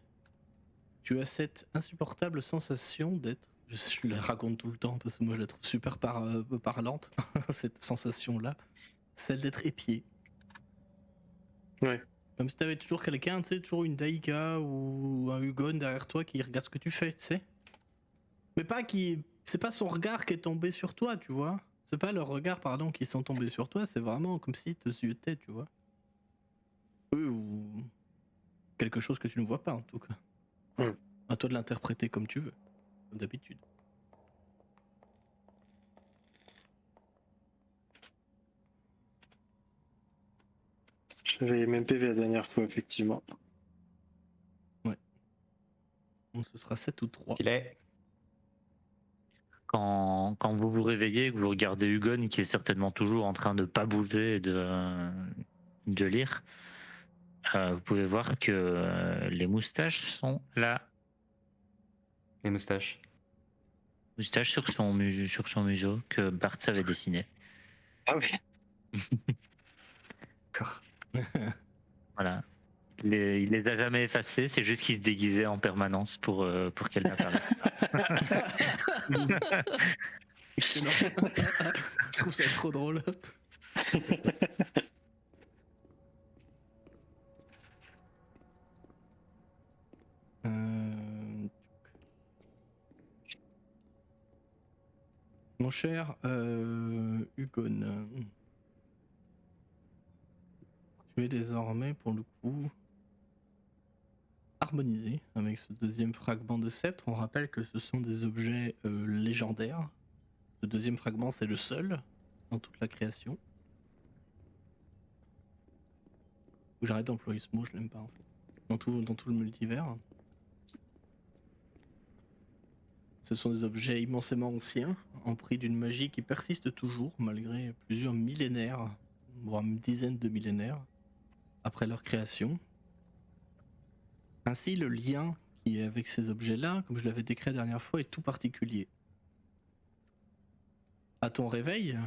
tu as cette insupportable sensation d'être... Je la raconte tout le temps parce que moi je la trouve super parlante, cette sensation-là. Celle d'être épié. Ouais. Comme si t'avais toujours quelqu'un, tu sais, toujours une Daika ou un Hugon derrière toi qui regarde ce que tu fais, tu sais. Mais pas qui... C'est pas son regard qui est tombé sur toi, tu vois. C'est pas leur regard, pardon, qui sont tombés sur toi, c'est vraiment comme s'ils te ziotaient, tu vois. Eux ou... quelque chose que tu ne vois pas, en tout cas. Hmm. À toi de l'interpréter comme tu veux, comme d'habitude. J'avais les mêmes PV la dernière fois, effectivement. Bon, ce sera 7 ou 3. Qu'il est. Quand vous vous réveillez et que vous regardez Hugon qui est certainement toujours en train de pas bouger et de lire, vous pouvez voir que les moustaches sont là. Les moustaches. Moustaches sur son museau que Bart avait dessiné. Ah oui. D'accord. Voilà. Il les a jamais effacés, c'est juste qu'il se déguisait en permanence pour qu'elles n'apparaissent pas. Excellent. Je trouve ça trop drôle. Euh, Mon cher Hugon, tu es désormais pour le coup harmonisé avec ce deuxième fragment de sceptre. On rappelle que ce sont des objets légendaires. Le deuxième fragment, c'est le seul dans toute la création. J'arrête d'employer ce mot, je l'aime pas en fait. Dans tout le multivers. Ce sont des objets immensément anciens, empris d'une magie qui persiste toujours malgré plusieurs millénaires, voire une dizaine de millénaires après leur création. Ainsi, le lien qui est avec ces objets-là, comme je l'avais décrit la dernière fois, est tout particulier. À ton réveil,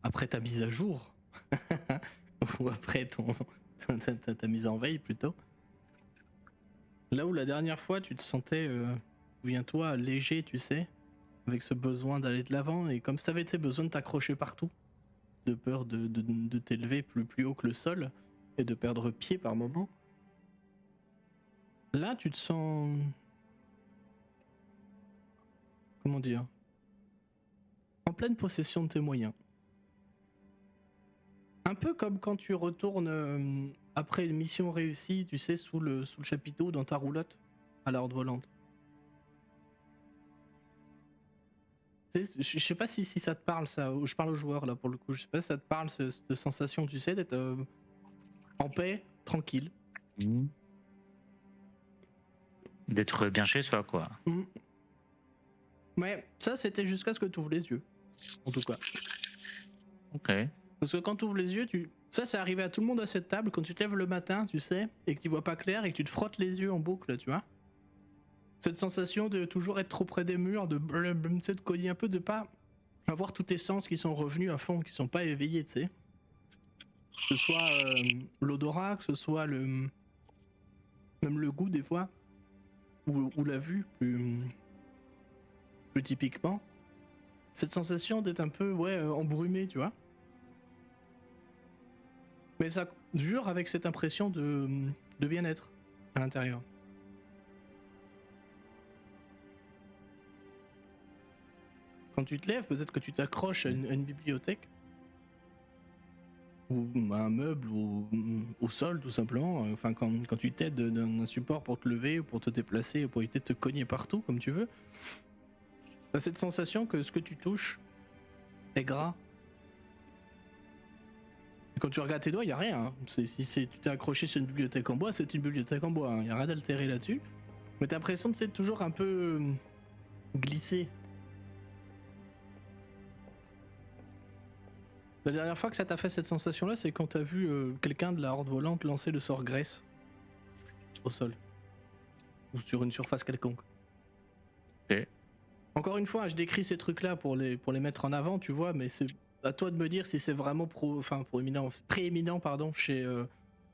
après ta mise à jour, ou après ta mise en veille plutôt, là où la dernière fois tu te sentais, souviens-toi, léger, tu sais, avec ce besoin d'aller de l'avant, et comme si t'avais besoin de t'accrocher partout, de peur de t'élever plus haut que le sol, et de perdre pied par moment. Là, tu te sens... Comment dire? En pleine possession de tes moyens. Un peu comme quand tu retournes après une mission réussie, tu sais, sous le chapiteau dans ta roulotte, à la horde volante. Je sais pas si ça te parle ça, ou je parle aux joueurs là pour le coup, je sais pas si ça te parle cette sensation, tu sais, d'être en paix, tranquille. D'être bien chez soi, quoi. Mais ça c'était jusqu'à ce que tu ouvres les yeux, en tout cas. Ok. Parce que quand tu ouvres les yeux, ça c'est arrivé à tout le monde à cette table, quand tu te lèves le matin, tu sais, et que tu vois pas clair et que tu te frottes les yeux en boucle, tu vois. Cette sensation de toujours être trop près des murs, de te cogner un peu, de pas avoir tous tes sens qui sont revenus à fond, qui sont pas éveillés, tu sais. Que ce soit l'odorat, que ce soit même le goût des fois, ou la vue plus typiquement. cette sensation d'être un peu embrumé, tu vois. Mais ça jure avec cette impression de bien-être à l'intérieur. Quand tu te lèves, peut-être que tu t'accroches à une bibliothèque ou à un meuble ou au sol tout simplement. Enfin, quand tu t'aides d'un support pour te lever ou pour te déplacer ou pour éviter de te cogner partout comme tu veux, t'as cette sensation que ce que tu touches est gras. Et quand tu regardes tes doigts, il n'y a rien. Hein. Si tu t'es accroché sur une bibliothèque en bois, c'est une bibliothèque en bois. Il n'y a rien d'altéré là-dessus. Mais t'as l'impression de c'est toujours un peu glissé. La dernière fois que ça t'a fait cette sensation-là, c'est quand t'as vu quelqu'un de la horde volante lancer le sort graisse au sol. Ou sur une surface quelconque. Ok. Encore une fois, je décris ces trucs-là pour les mettre en avant, tu vois, mais c'est à toi de me dire si c'est vraiment prééminent chez,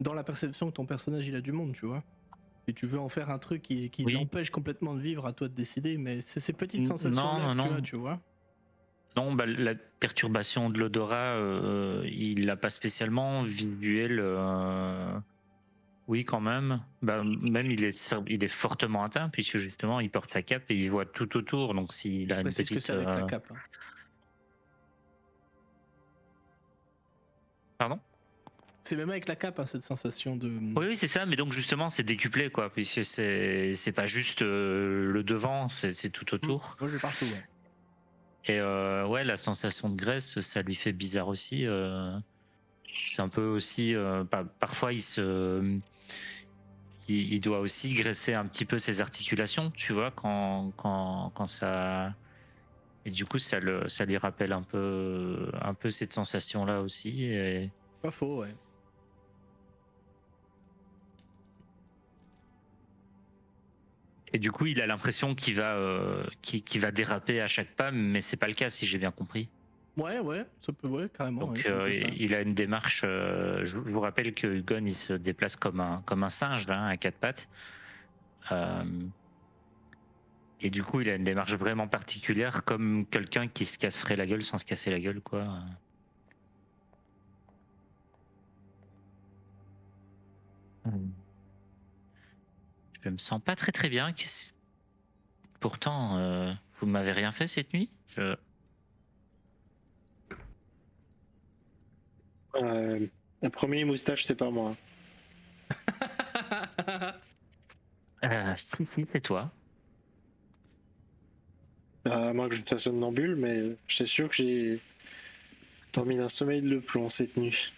dans la perception que ton personnage il a du monde, tu vois. Si tu veux en faire un truc qui Oui. l'empêche complètement de vivre, à toi de décider, mais c'est ces petites Non, sensations-là que tu non. as, tu vois. Non, bah, la perturbation de l'odorat, il l'a pas spécialement. Visuel, oui, quand même. Bah, même il est fortement atteint, puisque justement, il porte sa cape et il voit tout autour. Donc, s'il a Je une précise que petite. c'est avec la cape. Hein. Pardon? C'est même avec la cape, hein, cette sensation de. Oui, c'est ça, mais donc justement, c'est décuplé, quoi, puisque c'est pas juste le devant, c'est tout autour. Moi, j'ai partout, ouais. Et ouais, la sensation de graisse, ça lui fait bizarre aussi. C'est un peu aussi. Parfois, il doit aussi graisser un petit peu ses articulations, tu vois, quand ça. Et du coup, ça lui rappelle un peu cette sensation-là aussi. Pas faux, ouais. Et du coup, il a l'impression qu'il va déraper à chaque pas, mais c'est pas le cas, si j'ai bien compris. Ouais, ça peut, ouais, carrément. Donc, Ouais, c'est un peu ça. il a une démarche. Je vous rappelle que Hugon, il se déplace comme un singe, là, à quatre pattes. Et du coup, il a une démarche vraiment particulière, comme quelqu'un qui se casserait la gueule sans se casser la gueule, quoi. Je me sens pas très bien. Pourtant, vous m'avez rien fait cette nuit. Le premier moustache, c'était pas moi. Si, c'est toi. À moins que je sois somnambule, mais j'étais sûr que j'ai dormi d'un sommeil de plomb cette nuit.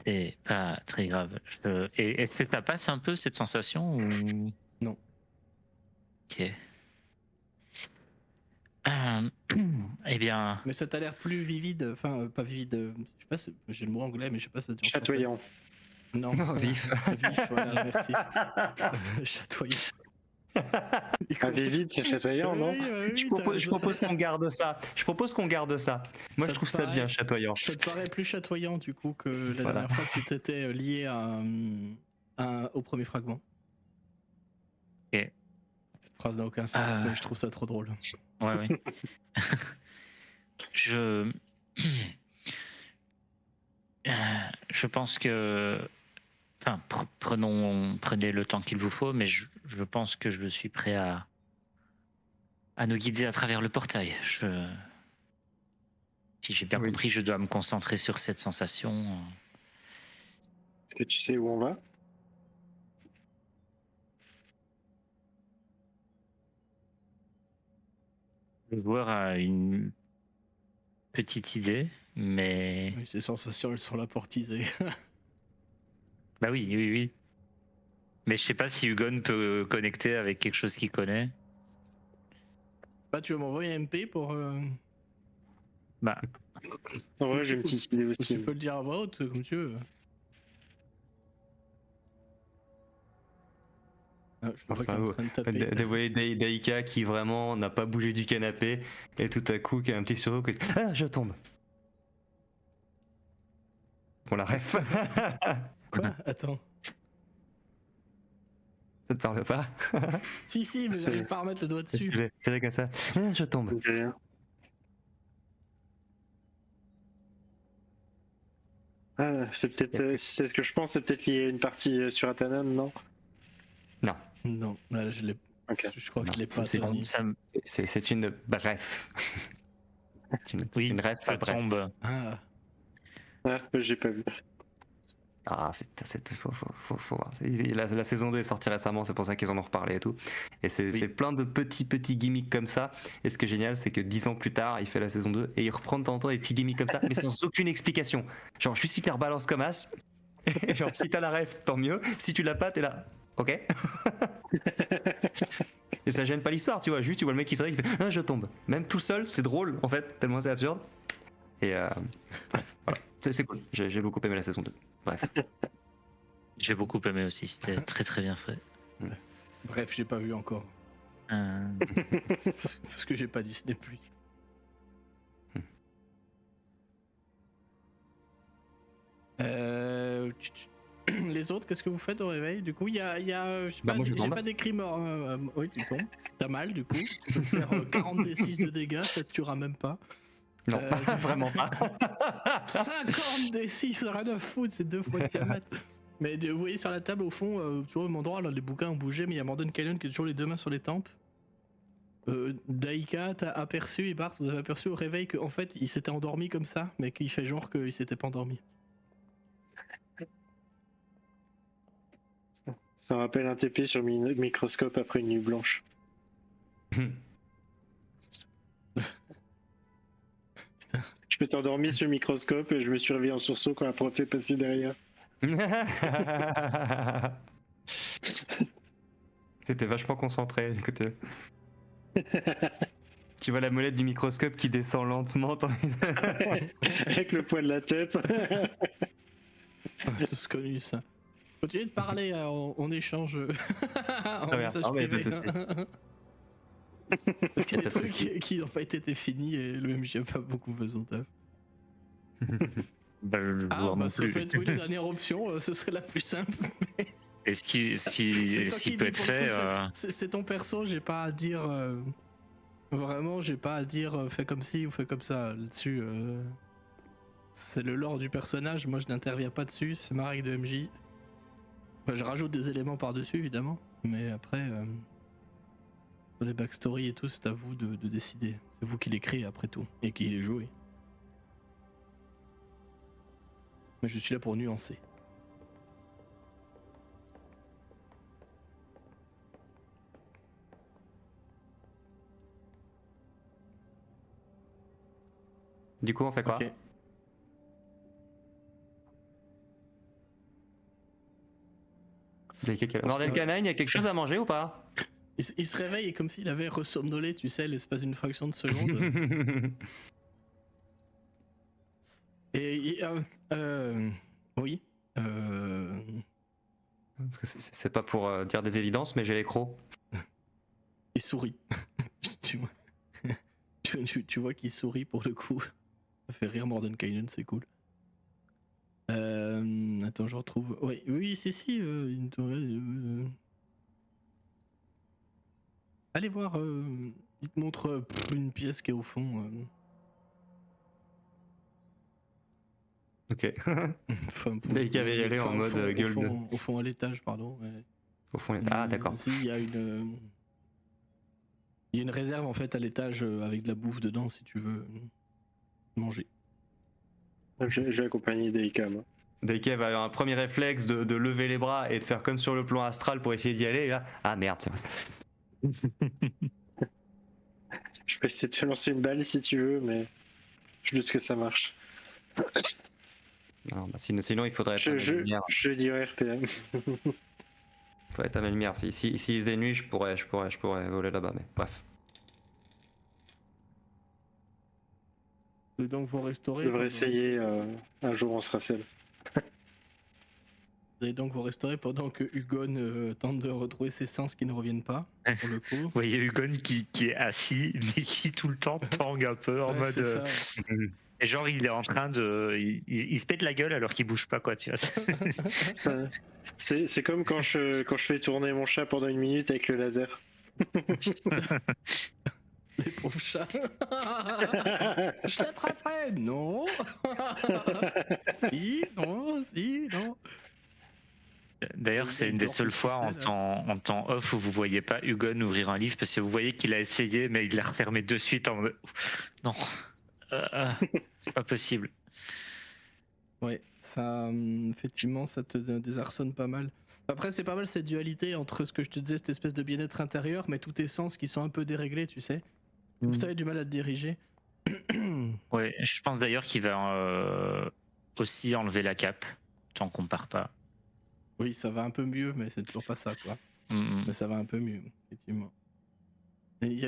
C'est pas très grave. Et est-ce que ça passe un peu cette sensation ou... Non. Ok. Eh bien, Mais ça t'a l'air plus vivide, enfin, pas vivide, je sais pas, j'ai le mot anglais, mais je sais pas si ça dure. Chatoyant. Non, Non, vif. Vif, voilà, merci. Chatoyant. Ah, vivide, c'est chatoyant, non? Je propose qu'on garde ça. Je propose qu'on garde ça. Moi, Ça je trouve te ça paraît- bien, chatoyant. Ça te paraît plus chatoyant du coup que la Voilà. dernière fois que tu t'étais lié au premier fragment. Ok. Cette phrase n'a aucun sens, mais je trouve ça trop drôle. ouais. Je pense que... Enfin, prenez le temps qu'il vous faut, mais je pense que je suis prêt à nous guider à travers le portail. Si j'ai bien Oui. compris, je dois me concentrer sur cette sensation. Est-ce que tu sais où on va? Le joueur a une petite idée, mais... Oui, ces sensations, elles sont là pour teaser. Bah oui. Mais je sais pas si Hugon peut connecter avec quelque chose qu'il connaît. Bah, tu veux m'envoyer un MP pour. Bah, En vrai, j'ai une petite idée Ou aussi. tu peux le dire à voix haute, comme tu veux. Ah, je vois qu'il est en train de taper. Dévoiler Daika qui vraiment n'a pas bougé du canapé et tout à coup qui a un petit sursaut que ah, je tombe. On la ref. Quoi? Attends. Ça te parle pas? Si, mais C'est- j'arrive pas à remettre le doigt dessus. C'est comme ça. Ah, je tombe. Ça me dit rien. Ah, c'est peut-être, si c'est ce que je pense, c'est peut-être lié à une partie sur Atanan, non? Non, Non, là, Ok. je crois Non, qu'il est pas c'est Tony. Ça me c'est une bref. C'est oui, une ref, ça bref. tombe. Ah, Ah, j'ai pas vu. Ah, faut voir. La saison 2 est sortie récemment, c'est pour ça qu'ils en ont reparlé et tout. Et c'est plein de petits gimmicks comme ça. Et ce qui est génial, c'est que 10 ans plus tard, il fait la saison 2 et il reprend de temps en temps des petits gimmicks comme ça, mais sans aucune explication. Genre, je suis si clair balance comme as. Et genre, si t'as la ref, tant mieux. Si tu l'as pas, t'es là. Ok. Et ça gêne pas l'histoire, tu vois. Juste, tu vois le mec qui se réveille, qui fait ah, je tombe. Même tout seul, c'est drôle en fait, tellement c'est absurde. Et voilà. C'est cool. J'ai beaucoup aimé la saison 2. Bref. J'ai beaucoup aimé aussi, c'était très très bien fait. bref, j'ai pas vu encore. Parce que j'ai pas Disney+. Les autres, qu'est-ce que vous faites au réveil? Du coup, il y a je sais Bah, pas, moi, je j'ai tombe. pas décrit mort. Oui, tu tombes. T'as mal, du coup. Tu peux faire 40 D6 de dégâts, ça te tuera même pas. Non, vraiment pas. 50 D6, rien à foutre, c'est 2 fois Tiamat. Mais vous voyez sur la table, au fond, toujours au même endroit, là, les bouquins ont bougé, mais il y a Morden Canyon qui est toujours les deux mains sur les tempes. Daika, t'as aperçu, et Bart, vous avez aperçu au réveil qu'en fait, il s'était endormi comme ça, mais qu'il fait genre qu'il s'était pas endormi. Ça me rappelle un TP sur microscope après une nuit blanche. Je m'étais endormi sur le microscope et je me suis réveillé en sursaut quand la prof est passée derrière. T'étais vachement concentré du côté. Tu vois la molette du microscope qui descend lentement. Avec le poids de la tête. On a tous connu ça. Continuez de parler en échange en message Ah ouais, privé. pas de Parce qu'il y a des Pas de trucs qui en fait étaient finis et le MJ a pas beaucoup fait son taf. Bah, le Ah, voir bah non ça plus. peut être oui, la dernière option, ce serait la plus simple. Et ce qui C'est toi qui peut dis, être pour le fait, coup, c'est ton perso, j'ai pas à dire. Vraiment, j'ai pas à dire fais comme ci ou fais comme ça là-dessus. C'est le lore du personnage, moi je n'interviens pas dessus, c'est ma règle de MJ. Enfin, je rajoute des éléments par-dessus évidemment, mais après, pour les backstory et tout, c'est à vous de décider. C'est vous qui les créez après tout, et qui les jouez. Mais je suis là pour nuancer. Du coup, on fait quoi? Ok. Morden Canine, il y a quelque chose à manger ou pas? Il se réveille comme s'il avait ressomnolé, tu sais, l'espace d'une fraction de seconde. Oui. Parce que c'est pas pour dire des évidences, mais j'ai les crocs. Il sourit. tu vois, tu vois qu'il sourit pour le coup. Ça fait rire Mordenkainen, c'est cool. Attends, je retrouve. Oui, oui, si. Allez voir. Il te montre une pièce qui est au fond. Ok. Enfin, Dès qu'il avait y aller en mode gueule bleue. Au fond, à l'étage, pardon. Ouais. Au fond, ah d'accord. Si, il y a une. Il y a une réserve en fait à l'étage avec de la bouffe dedans si tu veux manger. J'ai accompagné Deika, moi. Deikev a eu un premier réflexe de lever les bras et de faire comme sur le plan astral pour essayer d'y aller. Et là, ah merde, c'est vrai. Je peux essayer de te lancer une balle si tu veux, mais je doute que ça marche. Non, bah, sinon, il faudrait éteindre la lumière. Je dirais RPM. Il faudrait éteindre la lumière. Si faisait nuit, je pourrais voler là-bas, mais bref. Et donc vous restaurez. Je devrais essayer, un jour on sera seul. Et donc vous restaurez pendant que Hugon tente de retrouver ses sens qui ne reviennent pas, pour le coup. Vous voyez Hugon qui est assis, mais qui tout le temps tangue un peu en Ouais, mode. c'est ça. Et genre, il est en train de. Il se pète la gueule alors qu'il bouge pas, quoi, tu vois. C'est comme quand je fais tourner mon chat pendant 1 minute avec le laser. Les pauvres chats. Je l'attraperai. Non. Si, non, si, non. D'ailleurs, c'est une des seules fois en temps off où vous voyez pas Hugon ouvrir un livre parce que vous voyez qu'il a essayé, mais il l'a refermé de suite en mode non, c'est pas possible. Ouais, ça, effectivement, ça te désarçonne pas mal. Après, c'est pas mal cette dualité entre ce que je te disais, cette espèce de bien-être intérieur, mais tous tes sens qui sont un peu déréglés, tu sais. Comme si t'avais du mal à te diriger. Ouais, je pense d'ailleurs qu'il va aussi enlever la cape, tant qu'on part pas. Oui, ça va un peu mieux, mais c'est toujours pas ça, quoi. Mm. Mais ça va un peu mieux, effectivement. Et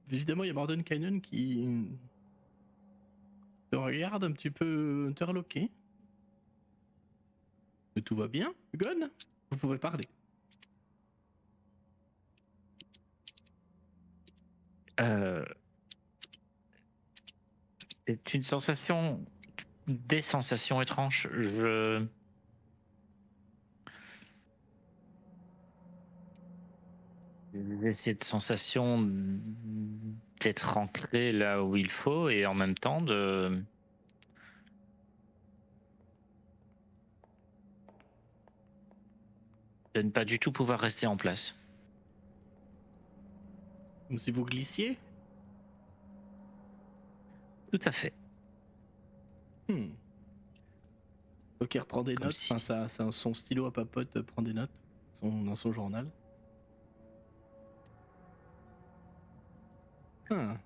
évidemment, il y a Morden Canyon qui te regarde un petit peu interloqué. Mais tout va bien, Hugon? Vous pouvez parler. C'est une sensation, des sensations étranges. J'ai cette sensation d'être ancré là où il faut et en même temps de ne pas du tout pouvoir rester en place. Comme si vous glissiez. Tout à fait. Donc il reprend des Comme notes, si- enfin son stylo à papote prend des notes dans son journal. Ah.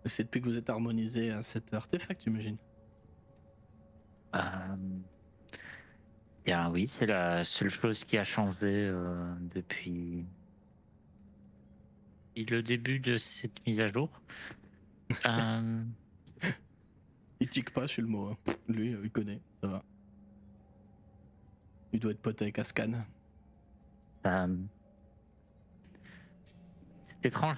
C'est depuis que vous êtes harmonisé à cet artefact, j'imagine. Oui, c'est la seule chose qui a changé depuis le début de cette mise à jour. Euh, Il tique pas, je suis le mot. Hein. Lui, il connaît, ça va. Il doit être pote avec Ascan. c'est étrange,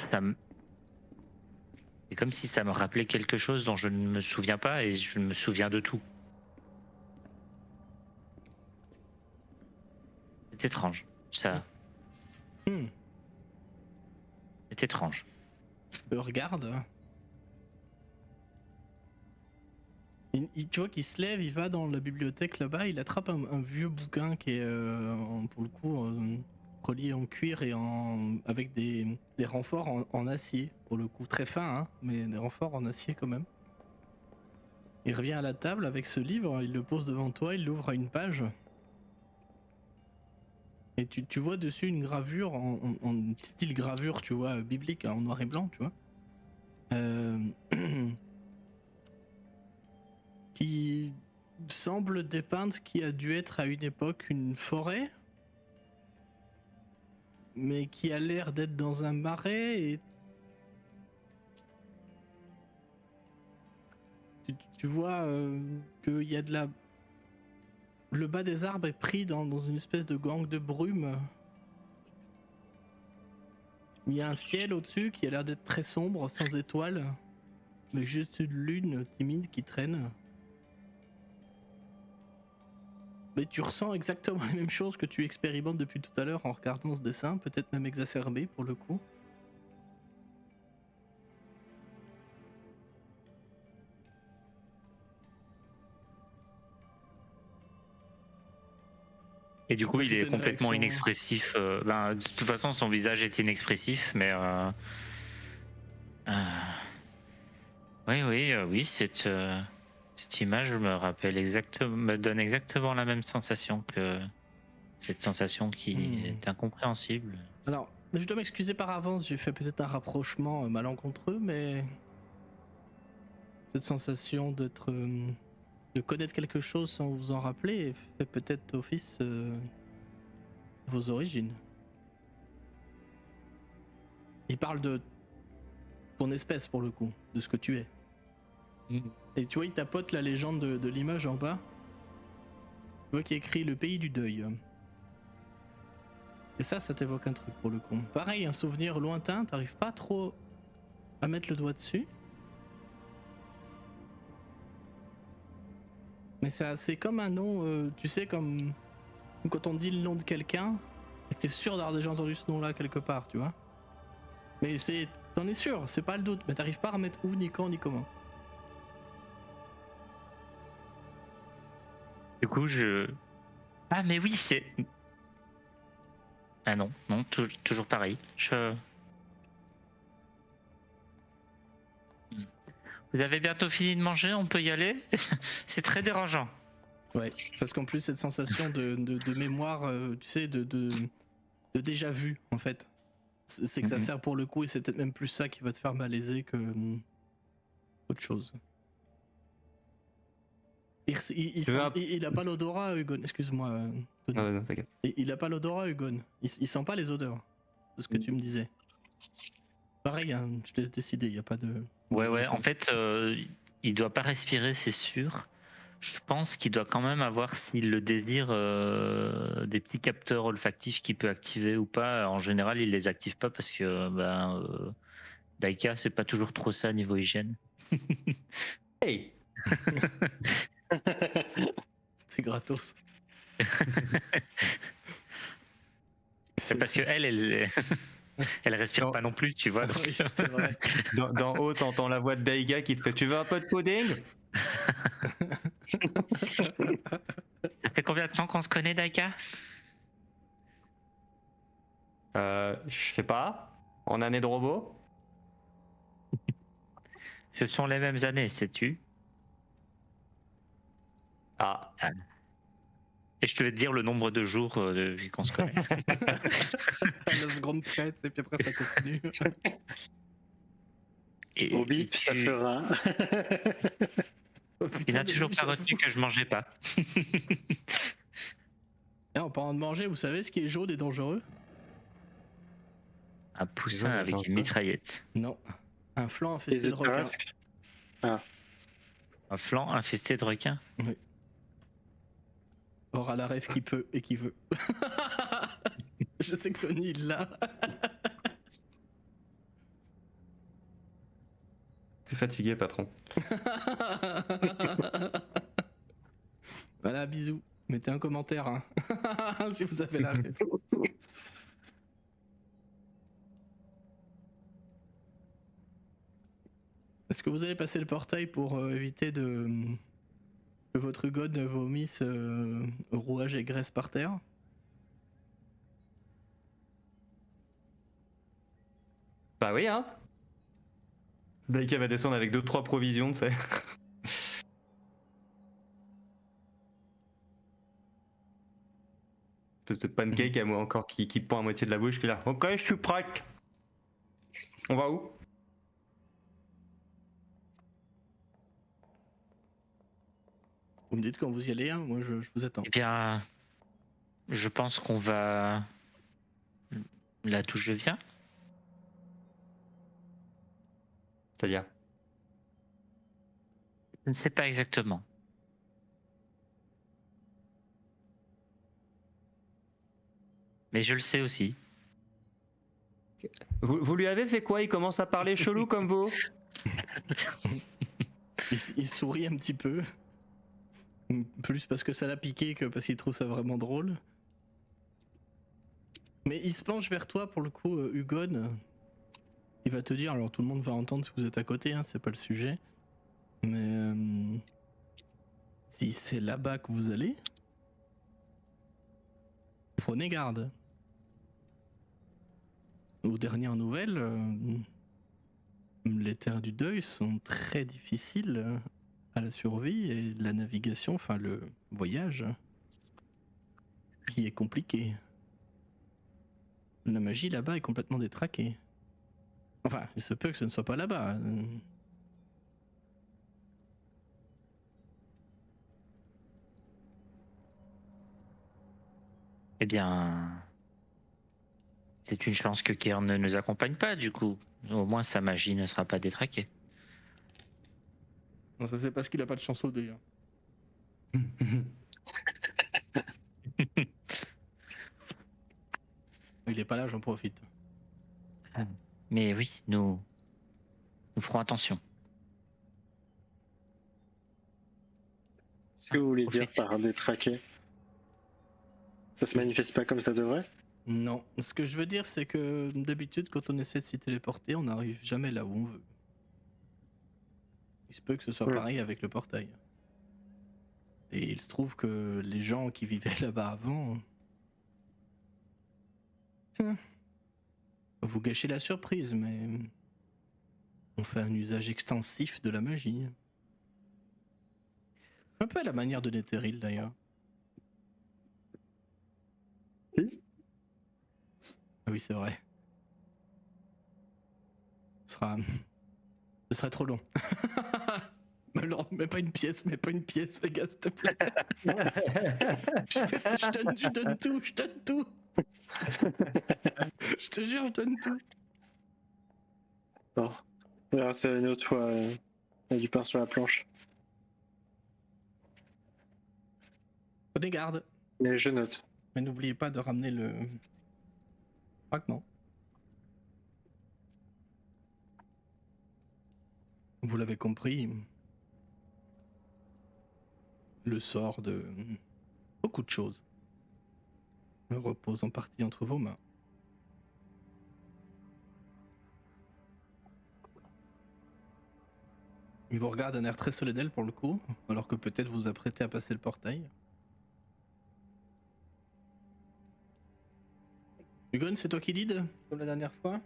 c'est comme si ça me rappelait quelque chose dont je ne me souviens pas et je me souviens de tout. C'est étrange, ça. C'est étrange. Regarde. Tu vois qu'il se lève, il va dans la bibliothèque là-bas, il attrape un vieux bouquin qui est pour le coup relié en cuir et avec des renforts en acier, pour le coup très fin, hein, mais des renforts en acier quand même. Il revient à la table avec ce livre, il le pose devant toi, il l'ouvre à une page. Et tu vois dessus une gravure en style gravure, tu vois, biblique, en noir et blanc, tu vois. Qui semble dépeindre ce qui a dû être à une époque une forêt, mais qui a l'air d'être dans un marais et tu vois qu'il y a de la... Le bas des arbres est pris dans une espèce de gangue de brume. Il y a un ciel au-dessus qui a l'air d'être très sombre, sans étoiles, mais juste une lune timide qui traîne. Mais tu ressens exactement les mêmes choses que tu expérimentes depuis tout à l'heure en regardant ce dessin, peut-être même exacerbé pour le coup. Et du coup, il est C'était une complètement réaction. inexpressif. De toute façon, son visage est inexpressif, mais oui, cette image me donne exactement la même sensation que cette sensation qui est incompréhensible. Alors, je dois m'excuser par avance, j'ai fait peut-être un rapprochement malencontreux, mais cette sensation de connaître quelque chose sans vous en rappeler fait peut-être office vos origines. Il parle de ton espèce pour le coup, de ce que tu es. Et tu vois, il tapote la légende de l'image en bas. Tu vois qu'il y a écrit le pays du deuil. Et ça t'évoque un truc pour le coup. Pareil, un souvenir lointain, t'arrives pas trop à mettre le doigt dessus. Mais c'est comme un nom, tu sais, comme Ou quand on dit le nom de quelqu'un, et que t'es sûr d'avoir déjà entendu ce nom-là quelque part, tu vois. Mais t'en es sûr, c'est pas le doute, mais t'arrives pas à remettre où, ni quand, ni comment. Du coup, Ah, mais oui, c'est. Ah non, toujours pareil. Vous avez bientôt fini de manger, on peut y aller? C'est très dérangeant. Ouais, parce qu'en plus, cette sensation de mémoire, tu sais, de déjà vu, en fait. C'est que ça sert pour le coup, et c'est peut-être même plus ça qui va te faire malaiser que autre chose. Il a pas l'odorat, Hugon. Excuse-moi, Tony. Ah ouais, non, t'inquiète. Il a pas l'odorat, Hugon. Il sent pas les odeurs. C'est ce que tu me disais. Pareil, hein, je te laisse décider, il y a pas de. Ouais, en fait, il doit pas respirer, c'est sûr. Je pense qu'il doit quand même avoir, s'il le désire, des petits capteurs olfactifs qu'il peut activer ou pas. En général, il les active pas parce que Daika, c'est pas toujours trop ça niveau hygiène. Hey! C'était gratos. C'est parce que elle respire Non. pas non plus, tu vois. Donc... Oui, c'est vrai. D'en haut, t'entends la voix de Daiga qui te fait: tu veux un peu de pudding? Ça fait combien de temps qu'on se connaît, Daika? Je sais pas. En année de robot? Ce sont les mêmes années, sais-tu? Ah. Et je te vais te dire le nombre de jours depuis qu'on se connaît. À la seconde prête, et puis après ça continue. Et, Au bip, ça fera. Oh, il putain, n'a mais toujours oui, pas j'avoue. retenu que je mangeais pas. Et en parlant de manger, vous savez ce qui est jaune et dangereux? Un poussin Jaune et avec dangereux. une mitraillette. Non. Un flanc Les infesté de œufs de requins. Tarasque. Un flanc infesté de requins. Aura la rêve qui peut et qui veut. Je sais que Tony il l'a. Plus fatigué, patron. Voilà, bisous. Mettez un commentaire hein. si vous avez la rêve. Est-ce que vous allez passer le portail pour éviter que votre Hugon vomisse rouage et graisse par terre? Bah oui, hein. Daika va descendre avec 2-3 provisions, tu sais. De pancake à moi encore qui pend à moitié de la bouche, puis là, ok, je suis prête. On va où? Vous me dites quand vous y allez, hein, moi je vous attends. Eh bien, je pense qu'on va là d'où je viens. C'est-à-dire? Je ne sais pas exactement. Mais je le sais aussi. Vous lui avez fait quoi? Il commence à parler chelou comme vous? Il sourit un petit peu. Plus parce que ça l'a piqué que parce qu'il trouve ça vraiment drôle. Mais il se penche vers toi pour le coup, Hugon. Il va te dire, alors tout le monde va entendre si vous êtes à côté, hein, c'est pas le sujet. Mais si c'est là-bas que vous allez, prenez garde. Aux dernières nouvelles, les terres du deuil sont très difficiles à la survie et la navigation, enfin le voyage, qui est compliqué. La magie là-bas est complètement détraquée. Enfin, il se peut que ce ne soit pas là-bas. Eh bien, c'est une chance que Kern ne nous accompagne pas, du coup. Au moins, sa magie ne sera pas détraquée. Non, ça c'est parce qu'il a pas de chance au dé. Il est pas là, j'en profite. Mais oui, nous ferons attention. Ce que vous voulez dire Profite. par détraquer? Ça se manifeste pas comme ça devrait? Non. Ce que je veux dire, c'est que d'habitude, quand on essaie de s'y téléporter, on n'arrive jamais là où on veut. Il se peut que ce soit pareil avec le portail. Et il se trouve que les gens qui vivaient là-bas avant... Vous gâchez la surprise, mais... On fait un usage extensif de la magie. Un peu à la manière de Netheril, d'ailleurs. Oui. Ah oui, c'est vrai. Ce serait trop long. Alors, mets pas une pièce, fais gaffe, s'il te plaît. Je donne tout. Je te jure, je donne tout. Non. On verra ça une autre fois. Il y a du pain sur la planche. Prenez garde. Mais je note. Mais n'oubliez pas de ramener le fragment. Vous l'avez compris, le sort de beaucoup de choses repose en partie entre vos mains. Il vous regarde d'un air très solennel pour le coup, alors que peut-être vous apprêtez à passer le portail. Hugon, c'est toi qui lead, comme la dernière fois?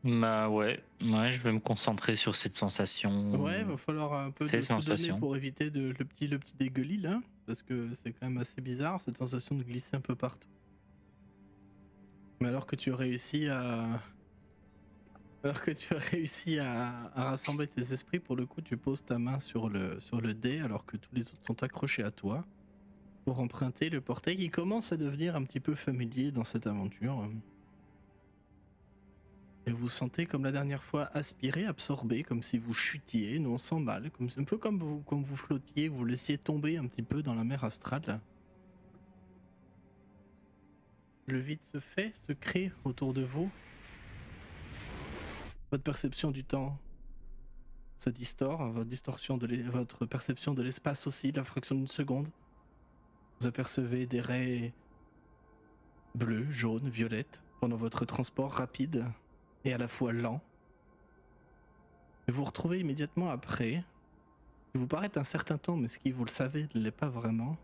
Bah ouais, je vais me concentrer sur cette sensation. Ouais, va falloir un peu de tout donner sensation. pour éviter le petit dégueulis là, parce que c'est quand même assez bizarre cette sensation de glisser un peu partout. Mais alors que tu as réussi à... rassembler tes esprits, pour le coup tu poses ta main sur le dé alors que tous les autres sont accrochés à toi pour emprunter le portail qui commence à devenir un petit peu familier dans cette aventure. Et vous sentez comme la dernière fois aspiré, absorbé, comme si vous chutiez, non sans mal, un peu comme vous flottiez, vous laissiez tomber un petit peu dans la mer astrale. Le vide se crée autour de vous. Votre perception du temps se distord, votre perception de l'espace aussi, la fraction d'une seconde. Vous apercevez des raies bleues, jaunes, violettes pendant votre transport rapide et à la fois lent. Et vous retrouvez immédiatement après, qui vous paraît un certain temps, mais ce qui, vous le savez, ne l'est pas vraiment.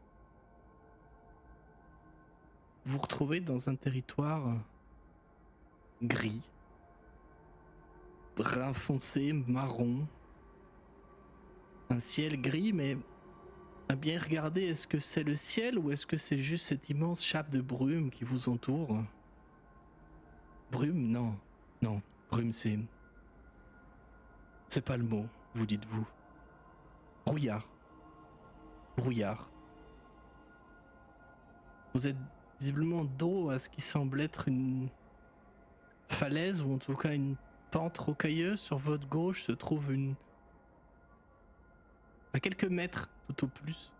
Vous vous retrouvez dans un territoire gris, brun foncé, marron, un ciel gris, mais à bien regarder, est-ce que c'est le ciel ou est-ce que c'est juste cette immense chape de brume qui vous entoure? Brume, non, brume c'est pas le mot, vous dites-vous. Brouillard. Vous êtes visiblement dos à ce qui semble être une falaise ou en tout cas une pente rocailleuse. Sur votre gauche se trouve à quelques mètres tout au plus,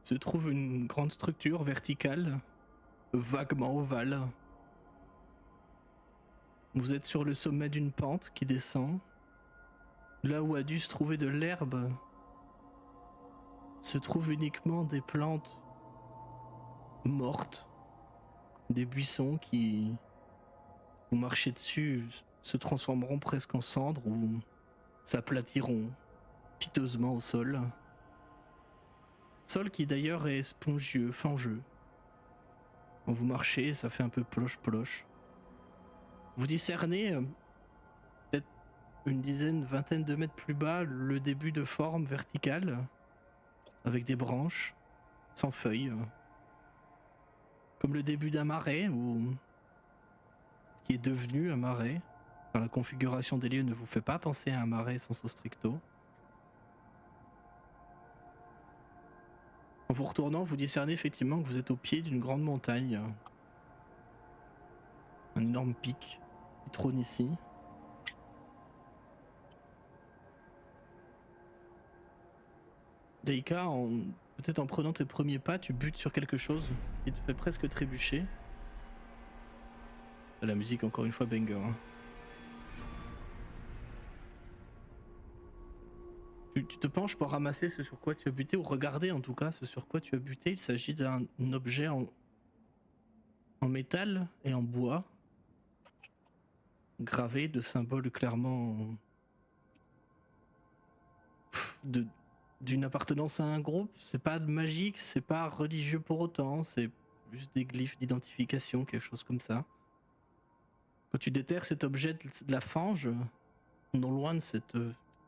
se trouve une grande structure verticale, vaguement ovale. Vous êtes sur le sommet d'une pente qui descend. Là où a dû se trouver de l'herbe, se trouvent uniquement des plantes mortes, des buissons qui, vous marchez dessus, se transformeront presque en cendres ou s'aplatiront piteusement au sol. Sol qui d'ailleurs est spongieux, fangeux. Quand vous marchez, ça fait un peu ploche-ploche. Vous discernez, peut-être une dizaine, vingtaine de mètres plus bas, le début de forme verticale, avec des branches, sans feuilles. Comme le début d'un marais, ou ce qui est devenu un marais. Enfin, la configuration des lieux ne vous fait pas penser à un marais sensu stricto. En vous retournant, vous discernez effectivement que vous êtes au pied d'une grande montagne. Un énorme pic qui trône ici. Deika, peut-être en prenant tes premiers pas, tu butes sur quelque chose qui te fait presque trébucher. La musique, encore une fois, banger. Hein. Tu te penches pour ramasser ce sur quoi tu as buté, ou regarder en tout cas ce sur quoi tu as buté. Il s'agit d'un objet en métal et en bois, gravé de symboles clairement d'une appartenance à un groupe. C'est pas magique, c'est pas religieux pour autant, c'est juste des glyphes d'identification, quelque chose comme ça. Quand tu déterres cet objet de la fange, non loin de cette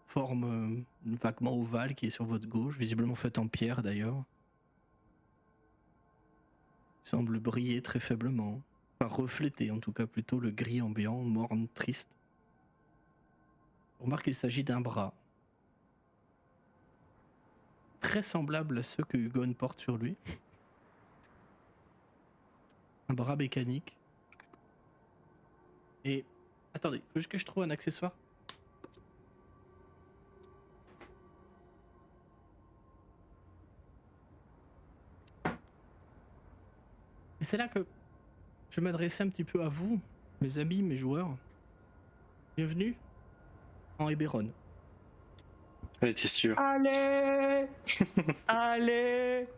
forme vaguement ovale qui est sur votre gauche, visiblement faite en pierre d'ailleurs, il semble briller très faiblement, enfin refléter en tout cas plutôt le gris ambiant, morne, triste. On remarque qu'il s'agit d'un bras, très semblable à ceux que Hugon porte sur lui. Un bras mécanique. Et attendez, faut juste que je trouve un accessoire. Et c'est là que je m'adressais un petit peu à vous, mes amis, mes joueurs. Bienvenue en Eberron. Elle était sûre. Allez. Allez.